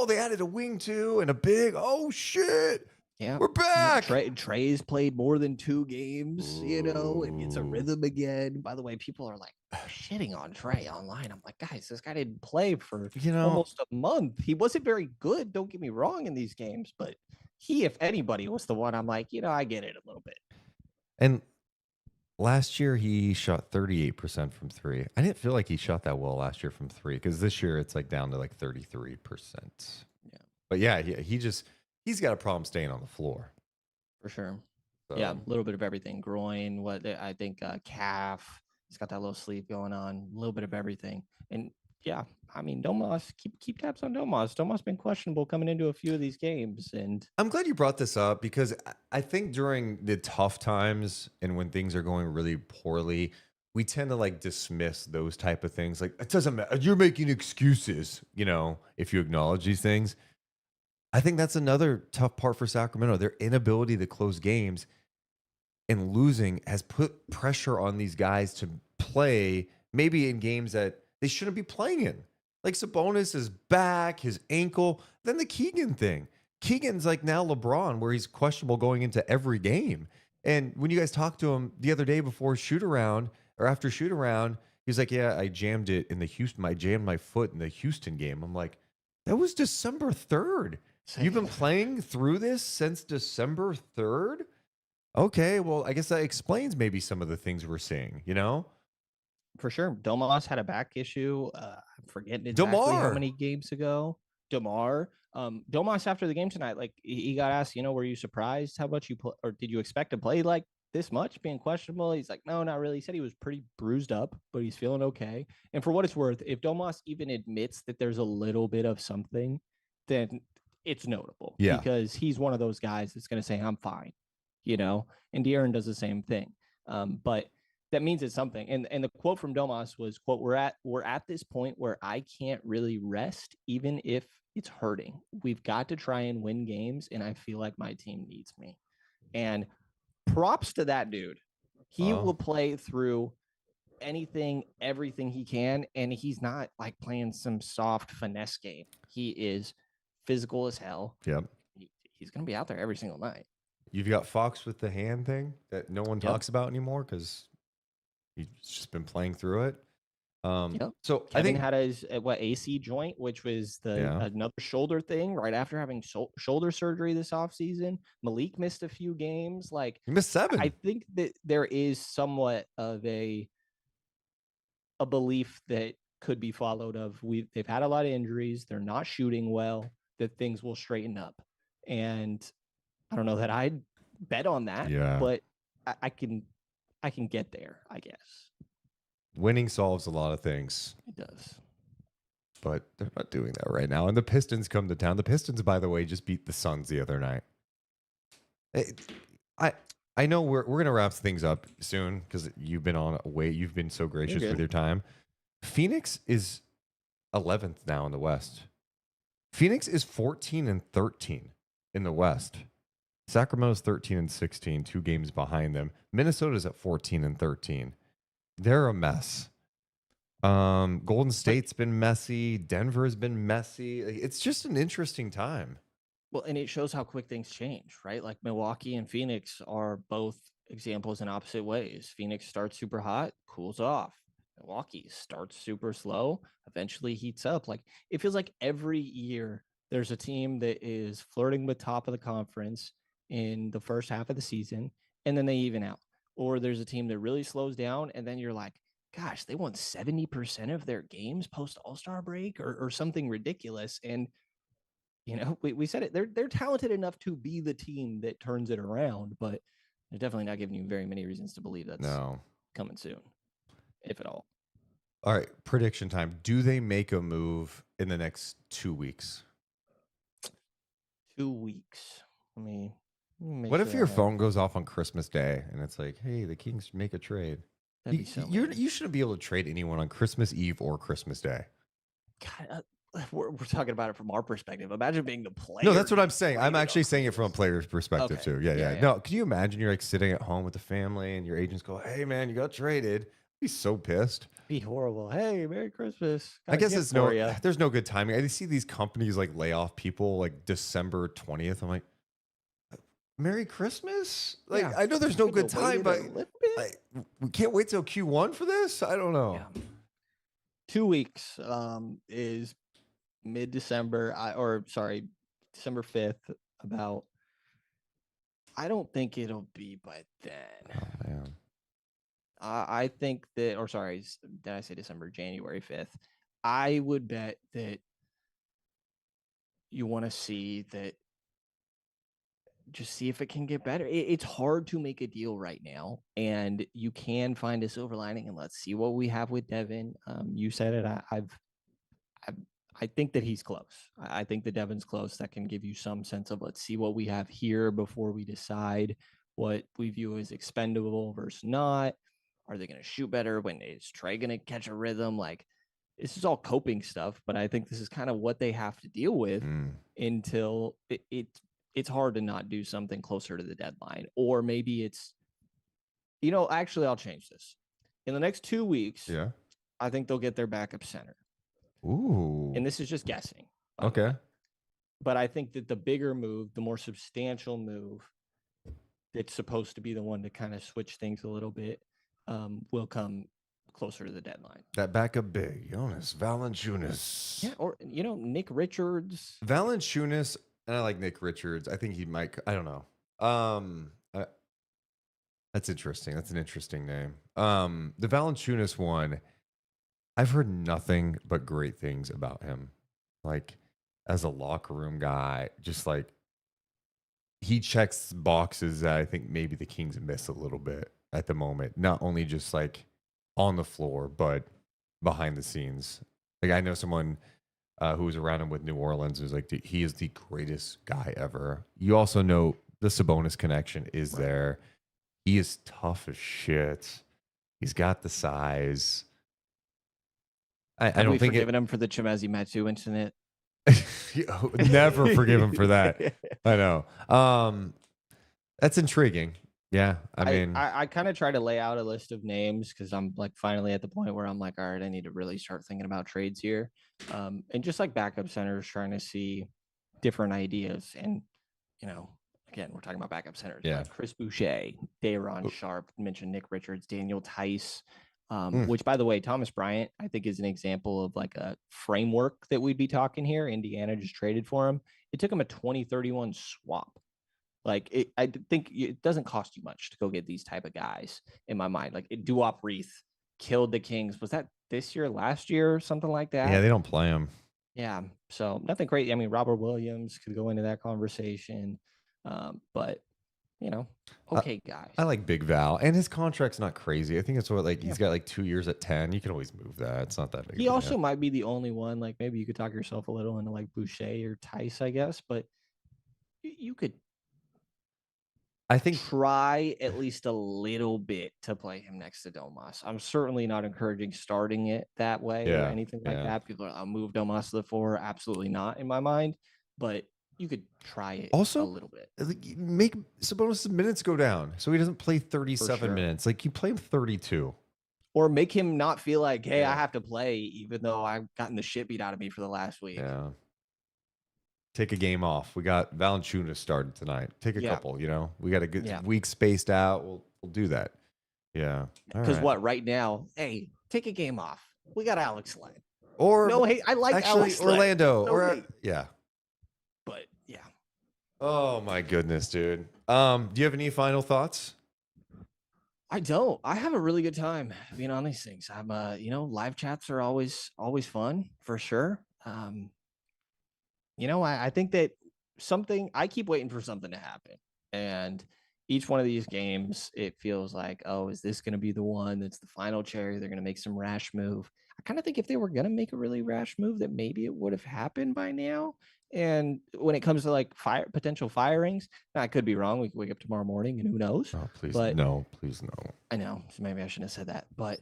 Speaker 3: they added a wing too and a big. Oh shit.
Speaker 4: Yeah,
Speaker 3: we're back.
Speaker 4: Trey's played more than 2 games, and gets a rhythm again. By the way, people are like shitting on Trey online. I'm like, guys, this guy didn't play for almost a month. He wasn't very good. Don't get me wrong in these games, but he, if anybody, was the one I'm like, I get it a little bit.
Speaker 3: And last year he shot 38% from 3. I didn't feel like he shot that well last year from 3 because this year it's like down to like 33%.
Speaker 4: Yeah,
Speaker 3: but yeah, he's got a problem staying on the floor.
Speaker 4: For sure.
Speaker 3: So.
Speaker 4: Yeah, a little bit of everything. Groin, I think calf. He's got that little sleeve going on. A little bit of everything. And yeah, I mean, Domas, keep tabs on Domas. Domas been questionable coming into a few of these games. And
Speaker 3: I'm glad you brought this up because I think during the tough times and when things are going really poorly, we tend to like dismiss those type of things. Like, it doesn't matter. You're making excuses, if you acknowledge these things. I think that's another tough part for Sacramento. Their inability to close games and losing has put pressure on these guys to play maybe in games that they shouldn't be playing in. Like Sabonis is back, his ankle, then the Keegan thing. Keegan's like now LeBron, where he's questionable going into every game. And when you guys talked to him the other day before shoot around or after shoot around, he's like, yeah, I jammed it in the Houston. I jammed my foot in the Houston game. I'm like, that was December 3rd. You've been playing through this since December 3rd? Okay, well, I guess that explains maybe some of the things we're seeing,
Speaker 4: For sure. Domas had a back issue. I'm forgetting exactly how many games ago. Domas after the game tonight, like he got asked, were you surprised how much you play, or did you expect to play like this much being questionable? He's like, no, not really. He said he was pretty bruised up, but he's feeling okay. And for what it's worth, if Domas even admits that there's a little bit of something, then it's notable because he's one of those guys that's going to say, I'm fine, and De'Aaron does the same thing. But that means it's something. And the quote from Domas was, quote, we're at this point where I can't really rest, even if it's hurting. We've got to try and win games. And I feel like my team needs me. And props to that dude. He will play through anything, everything he can, and he's not like playing some soft finesse game. He is physical as hell.
Speaker 3: Yep.
Speaker 4: He's going to be out there every single night.
Speaker 3: You've got Fox with the hand thing that no one talks about anymore because he's just been playing through it. So
Speaker 4: Kevin
Speaker 3: I think
Speaker 4: had his AC joint, which was another shoulder thing right after having shoulder surgery this offseason. Malik missed a few games. Like,
Speaker 3: he missed 7.
Speaker 4: I think that there is somewhat of a belief that could be followed of they've had a lot of injuries. They're not shooting well, that things will straighten up. And I don't know that I'd bet on that, but I can get there, I guess.
Speaker 3: Winning solves a lot of things.
Speaker 4: It does.
Speaker 3: But they're not doing that right now. And the Pistons come to town. The Pistons, by the way, just beat the Suns the other night. I know we're going to wrap things up soon because you've been on away. You've been so gracious with your time. Phoenix is 11th now in the West. Phoenix is 14-13 in the West. Sacramento's 13-16, 2 games behind them. Minnesota's at 14-13. They're a mess. Golden State's been messy. Denver's been messy. It's just an interesting time.
Speaker 4: Well, and it shows how quick things change, right? Like Milwaukee and Phoenix are both examples in opposite ways. Phoenix starts super hot, cools off. Milwaukee starts super slow, eventually heats up. Like, it feels like every year there's a team that is flirting with top of the conference in the first half of the season, and then they even out. Or there's a team that really slows down, and then you're like, gosh, they won 70% of their games post All-Star break or something ridiculous. And, you know, we said it, they're talented enough to be the team that turns it around, but they're definitely not giving you very many reasons to believe that's coming soon, if at all.
Speaker 3: All right, prediction time. Do they make a move in the next 2 weeks?
Speaker 4: 2 weeks.
Speaker 3: What if your phone goes off on Christmas Day and it's like, hey, the Kings make a trade? You shouldn't be able to trade anyone on Christmas Eve or Christmas Day.
Speaker 4: God, we're talking about it from our perspective. Imagine being the player.
Speaker 3: No, that's what I'm saying. I'm actually saying it from a player's perspective too. Yeah. No, can you imagine you're like sitting at home with the family and your agents go, hey, man, you got traded. Be so pissed.
Speaker 4: Be horrible. Hey, Merry Christmas.
Speaker 3: I guess there's no good timing. I see these companies like lay off people like December 20th. I'm like, Merry Christmas? Like, I know there's no good time, but like, we can't wait till Q1 for this? I don't know.
Speaker 4: Yeah. 2 weeks is mid-December, December 5th. I don't think it'll be by then.
Speaker 3: Oh, man.
Speaker 4: I think that, did I say December? January 5th. I would bet that you want to see that. Just see if it can get better. It's hard to make a deal right now, and you can find a silver lining. And let's see what we have with Devin. You said it. I think that he's close. I think that Devin's close. That can give you some sense of let's see what we have here before we decide what we view as expendable versus not. Are they going to shoot better? When is Trey going to catch a rhythm? Like, this is all coping stuff, but I think this is kind of what they have to deal with until it's hard to not do something closer to the deadline. Or maybe it's, actually, I'll change this. In the next 2 weeks, I think they'll get their backup center.
Speaker 3: Ooh.
Speaker 4: And this is just guessing.
Speaker 3: Okay.
Speaker 4: But I think that the bigger move, the more substantial move, that's supposed to be the one to kind of switch things a little bit, will come closer to the deadline.
Speaker 3: That backup big, Jonas Valanciunas.
Speaker 4: Yeah, or, Nick Richards.
Speaker 3: Valanciunas. And I like Nick Richards. I think he might. I don't know. That's interesting. That's an interesting name. The Valanciunas one, I've heard nothing but great things about him. Like, as a locker room guy, just like he checks boxes that I think maybe the Kings miss a little bit at the moment. Not only just like on the floor, but behind the scenes. Like, I know someone who was around him with New Orleans was like, he is the greatest guy ever. You also know the Sabonis connection is there. He is tough as shit. He's got the size. I don't think
Speaker 4: forgiven him for the Chimezie Metu incident.
Speaker 3: Never forgive him for that. I know. That's intriguing. Yeah, I mean,
Speaker 4: I kind of try to lay out a list of names because I'm like finally at the point where I'm like, all right, I need to really start thinking about trades here. And just like backup centers, trying to see different ideas. And, again, we're talking about backup centers,
Speaker 3: Yeah.
Speaker 4: like Chris Boucher, Dayron Sharp, mentioned Nick Richards, Daniel Tice,
Speaker 3: Mm.
Speaker 4: which, by the way, Thomas Bryant, I think, is an example of like a framework that we'd be talking here. Indiana just traded for him. It took him a 2031 swap. Like I think it doesn't cost you much to go get these type of guys in my mind. Like Duop Reith killed the Kings. Was that this year, last year, or something like that?
Speaker 3: Yeah, they don't play him.
Speaker 4: Yeah, so nothing great. I mean, Robert Williams could go into that conversation, but okay, guys.
Speaker 3: I like Big Val, and his contract's not crazy. I think it's what he's got like 2 years at 10. You can always move that. It's not that big.
Speaker 4: He also might be the only one. Like maybe you could talk yourself a little into like Boucher or Tice, I guess, but you could. I think try at least a little bit to play him next to Domas. I'm certainly not encouraging starting it that way or anything like that. People are, I'll move Domas to the 4. Absolutely not in my mind, but you could try it also a little bit.
Speaker 3: Make Sabonis' minutes go down so he doesn't play 37 minutes. Like you play him 32.
Speaker 4: Or make him not feel like, hey, I have to play even though I've gotten the shit beat out of me for the last week.
Speaker 3: Yeah. Take a game off. We got Valanciunas started tonight. Take a couple, we got a good week spaced out. We'll do that. Yeah.
Speaker 4: Because right now, hey, take a game off. We got Alex Len.
Speaker 3: Or
Speaker 4: no, hey, I like
Speaker 3: actually
Speaker 4: Alex
Speaker 3: Orlando.
Speaker 4: Len.
Speaker 3: But
Speaker 4: yeah.
Speaker 3: Oh my goodness, dude. Do you have any final thoughts?
Speaker 4: I don't. I have a really good time being on these things. I'm live chats are always fun for sure. I think that I keep waiting for something to happen. And each one of these games, it feels like, oh, is this going to be the one that's the final cherry? They're going to make some rash move. I kind of think if they were going to make a really rash move, that maybe it would have happened by now. And when it comes to like potential firings, I could be wrong. We could wake up tomorrow morning and who knows?
Speaker 3: Oh, please no.
Speaker 4: I know. So maybe I shouldn't have said that. But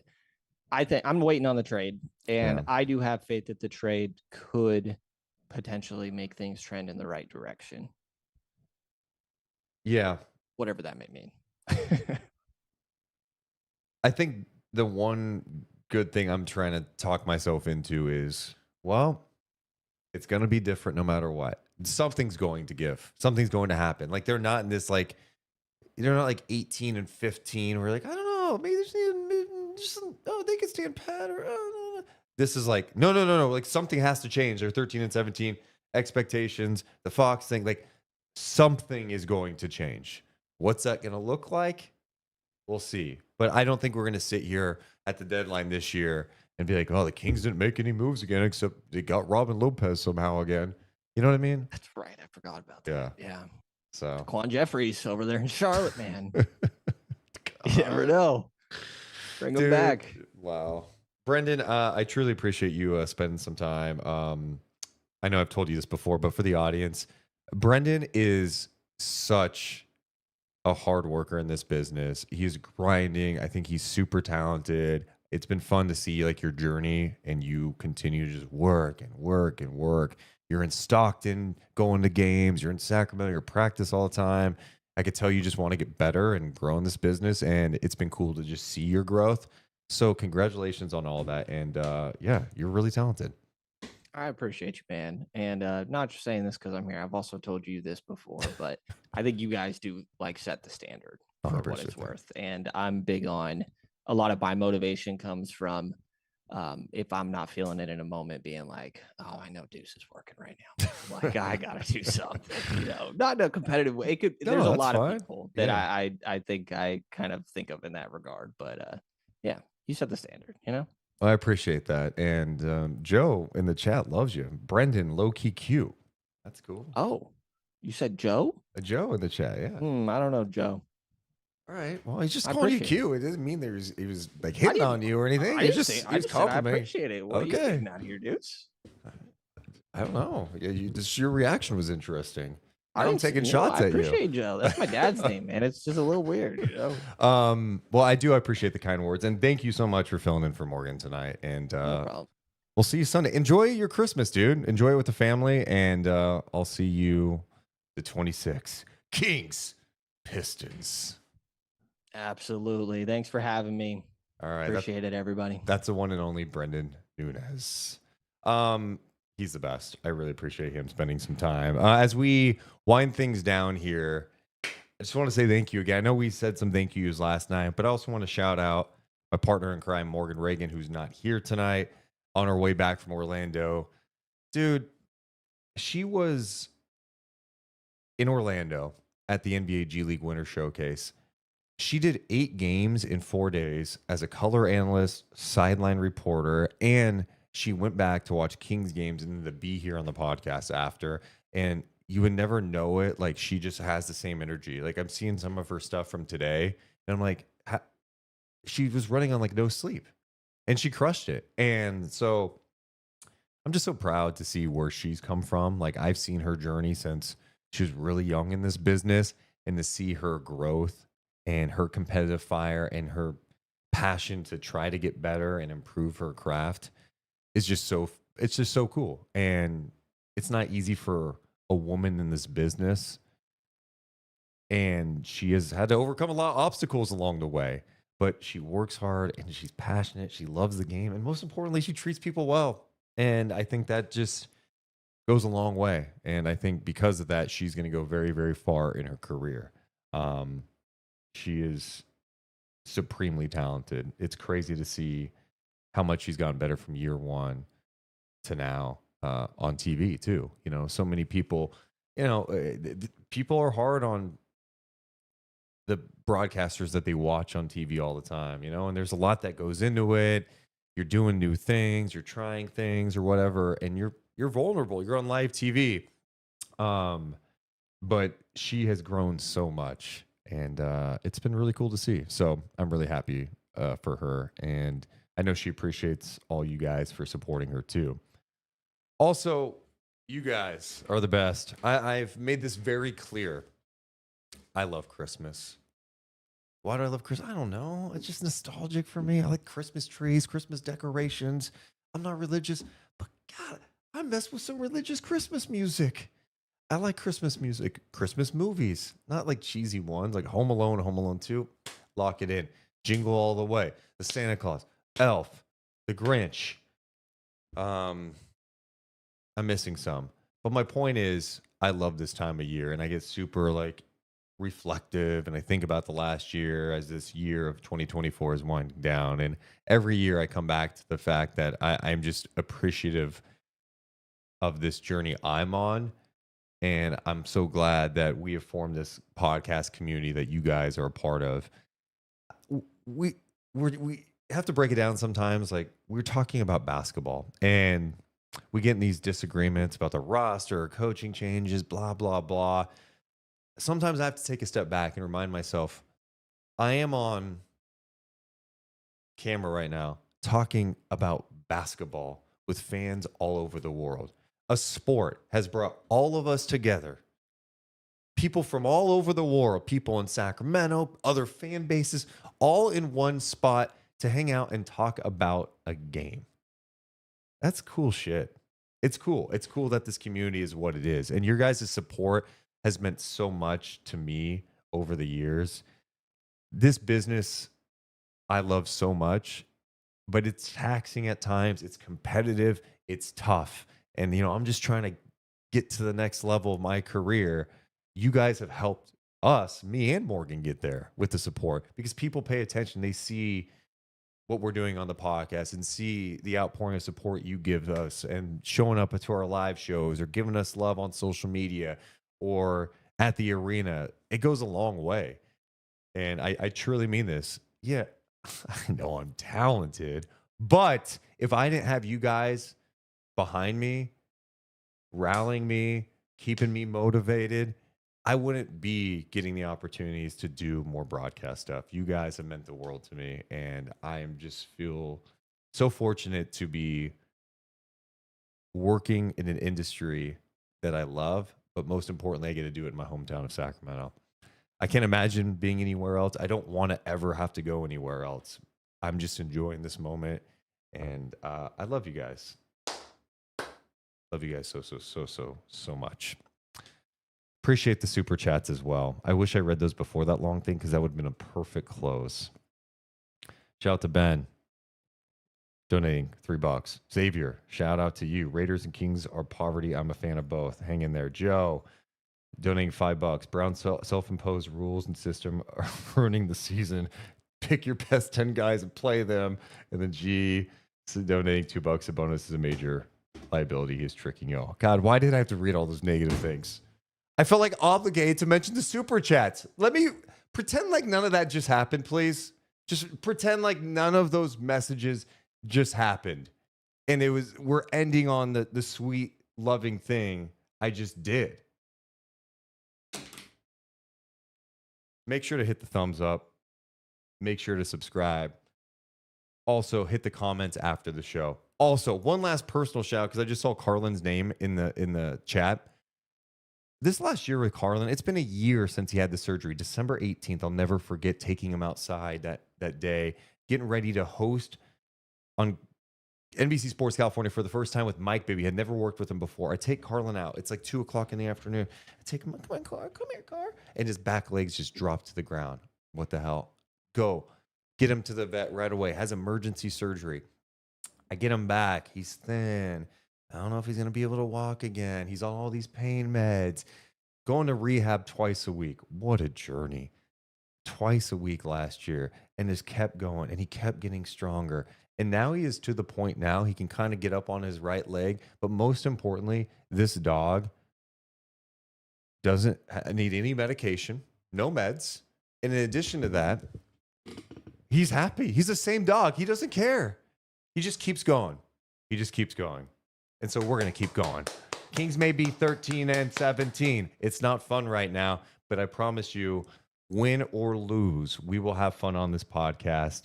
Speaker 4: I think I'm waiting on the trade. And I do have faith that the trade could potentially make things trend in the right direction.
Speaker 3: Yeah.
Speaker 4: Whatever that may mean.
Speaker 3: I think the one good thing I'm trying to talk myself into is, well, it's going to be different no matter what. Something's going to give. Something's going to happen. Like they're not in this like, they're not like 18 and 15. We're like, I don't know, maybe they can stand pat or this is like, no. Like something has to change. They're 13 and 17 expectations. The Fox thing, like something is going to change. What's that going to look like? We'll see. But I don't think we're going to sit here at the deadline this year and be like, oh, the Kings didn't make any moves again, except they got Robin Lopez somehow again. You know what I mean?
Speaker 4: That's right. I forgot about that. Yeah.
Speaker 3: So
Speaker 4: Quan Jeffries over there in Charlotte, man. You never know. Bring him back.
Speaker 3: Wow. Brenden, I truly appreciate you spending some time. I know I've told you this before, but for the audience, Brenden is such a hard worker in this business. He's grinding. I think he's super talented. It's been fun to see like your journey, and you continue to just work and work and work. You're in Stockton, going to games. You're in Sacramento. You're practice all the time. I could tell you just want to get better and grow in this business, and it's been cool to just see your growth. So congratulations on all that. And yeah, you're really talented.
Speaker 4: I appreciate you, man. And not just saying this because I'm here. I've also told you this before, but I think you guys do like set the standard for what it's worth. And I'm big on a lot of my motivation comes from if I'm not feeling it in a moment, being like, oh, I know Deuce is working right now. Like I gotta do something, not in a competitive way. There's a lot of people that I think I kind of think of in that regard. But yeah, you set the standard,
Speaker 3: I appreciate that. And Joe in the chat loves you. Brenden, low key cute. That's cool.
Speaker 4: Oh, you said Joe?
Speaker 3: Joe in the chat, yeah.
Speaker 4: I don't know, Joe.
Speaker 3: All right. Well, he's just calling you cute. It doesn't mean he was like hitting on you or anything.
Speaker 4: I just complimenting. I appreciate it. What
Speaker 3: okay.
Speaker 4: Are you out here, dudes?
Speaker 3: I don't know. Your reaction was interesting. I'm taking shots at you.
Speaker 4: I appreciate Joe. That's my dad's name, man. It's just a little weird,
Speaker 3: Well, I do appreciate the kind words, and thank you so much for filling in for Morgan tonight. And
Speaker 4: no problem.
Speaker 3: We'll see you Sunday. Enjoy your Christmas, dude. Enjoy it with the family, and I'll see you the 26th. Kings, Pistons.
Speaker 4: Absolutely. Thanks for having me.
Speaker 3: All right.
Speaker 4: Appreciate it, everybody.
Speaker 3: That's the one and only Brenden Nunes. He's the best. I really appreciate him spending some time. As we wind things down here, I just want to say thank you again. I know we said some thank yous last night, but I also want to shout out my partner in crime, Morgan Reagan, who's not here tonight, on her way back from Orlando. Dude, she was in Orlando at the NBA G League Winter Showcase. She did 8 games in 4 days as a color analyst, sideline reporter, and she went back to watch Kings games and then to be here on the podcast after. And you would never know it. Like, she just has the same energy. Like, I'm seeing some of her stuff from today, and I'm like, she was running on like no sleep, and she crushed it. And so I'm just so proud to see where she's come from. Like, I've seen her journey since she was really young in this business, and to see her growth and her competitive fire and her passion to try to get better and improve her craft is just so cool. And it's not easy for a woman in this business, and she has had to overcome a lot of obstacles along the way, but she works hard and she's passionate. She loves the game, and most importantly, she treats people well. And I think that just goes a long way. And I think because of that, she's going to go very, very far in her career. She is supremely talented. It's crazy to see how much she's gotten better from year one to now on TV too. You know, so many people, people are hard on the broadcasters that they watch on TV all the time, and there's a lot that goes into it. You're doing new things, you're trying things or whatever, and you're vulnerable. You're on live TV. But she has grown so much, and it's been really cool to see. So I'm really happy for her, and I know she appreciates all you guys for supporting her too. Also, you guys are the best. I've made this very clear. I love Christmas. Why do I love Christmas? I don't know. It's just nostalgic for me. I like Christmas trees, Christmas decorations. I'm not religious, but God, I mess with some religious Christmas music. I like Christmas music, Christmas movies, not like cheesy ones like Home Alone, Home Alone 2. Lock it in. Jingle All the Way, The Santa Claus, Elf, The Grinch. I'm missing some. But my point is, I love this time of year, and I get super like reflective, and I think about the last year as this year of 2024 is winding down. And every year I come back to the fact that I'm just appreciative of this journey I'm on. And I'm so glad that we have formed this podcast community that you guys are a part of. We have to break it down sometimes. Like, we're talking about basketball, and we get in these disagreements about the roster, coaching changes, blah, blah, blah. Sometimes I have to take a step back and remind myself, I am on camera right now talking about basketball with fans all over the world. A sport has brought all of us together. People from all over the world, people in Sacramento, other fan bases, all in one spot to hang out and talk about a game. That's cool shit. It's cool. It's cool that this community is what it is. And your guys' support has meant so much to me over the years. This business I love so much, but it's taxing at times. It's competitive. It's tough. And, I'm just trying to get to the next level of my career. You guys have helped us, me and Morgan, get there with the support, because people pay attention. They see what we're doing on the podcast and see the outpouring of support you give us, and showing up to our live shows or giving us love on social media or at the arena. It goes a long way. And I truly mean this. Yeah, I know I'm talented, but if I didn't have you guys behind me, rallying me, keeping me motivated, I wouldn't be getting the opportunities to do more broadcast stuff. You guys have meant the world to me, and I am just feel so fortunate to be working in an industry that I love, but most importantly, I get to do it in my hometown of Sacramento. I can't imagine being anywhere else. I don't want to ever have to go anywhere else. I'm just enjoying this moment, and I love you guys. Love you guys so much. Appreciate the super chats as well. I wish I read those before that long thing because that would have been a perfect close. Shout out to Ben, donating $3. Xavier, shout out to you. Raiders and Kings are poverty. I'm a fan of both. Hang in there. Joe, donating $5. Brown's self-imposed rules and system are ruining the season. Pick your best 10 guys and play them. And then G, donating $2. A bonus is a major liability. He is tricking y'all. God, why did I have to read all those negative things? I felt like obligated to mention the super chats. Let me pretend like none of that just happened, please. Just pretend like none of those messages just happened. And we're ending on the sweet, loving thing I just did. Make sure to hit the thumbs up. Make sure to subscribe. Also, hit the comments after the show. Also, one last personal shout because I just saw Carlin's name in the chat. This last year with Carlin, it's been a year since he had the surgery. December 18th, I'll never forget taking him outside that day, getting ready to host on NBC Sports California for the first time with Mike Bibby. Had never worked with him before. I take Carlin out. It's like 2 o'clock in the afternoon. I take him, come on, Car, come here, Car. And his back legs just drop to the ground. What the hell? Go. Get him to the vet right away. Has emergency surgery. I get him back. He's thin. I don't know if he's going to be able to walk again. He's on all these pain meds. Going to rehab twice a week. What a journey. Twice a week last year. And just kept going. And he kept getting stronger. And now he is to the point now he can kind of get up on his right leg. But most importantly, this dog doesn't need any medication. No meds. And in addition to that, he's happy. He's the same dog. He doesn't care. He just keeps going. He just keeps going. And so we're going to keep going. Kings may be 13-17. It's not fun right now, but I promise you, win or lose, we will have fun on this podcast.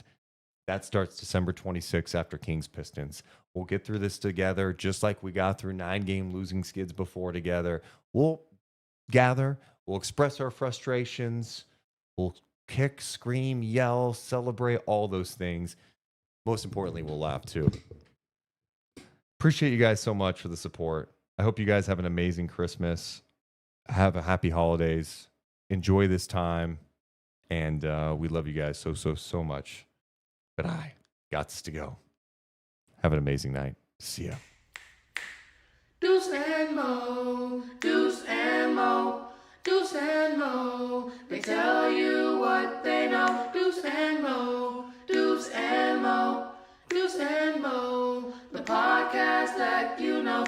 Speaker 3: That starts December 26th after Kings Pistons. We'll get through this together, just like we got through 9-game losing skids before together. We'll gather. We'll express our frustrations. We'll kick, scream, yell, celebrate, all those things. Most importantly, we'll laugh too. Appreciate you guys so much for the support. I hope you guys have an amazing Christmas. Have a happy holidays. Enjoy this time. And we love you guys so much. But I got to go. Have an amazing night. See ya.
Speaker 1: Deuce and Mo, Deuce and Mo, Deuce and Mo. They tell you what they know. Deuce and Mo, Deuce and Mo, Deuce and Mo. The podcast that you know.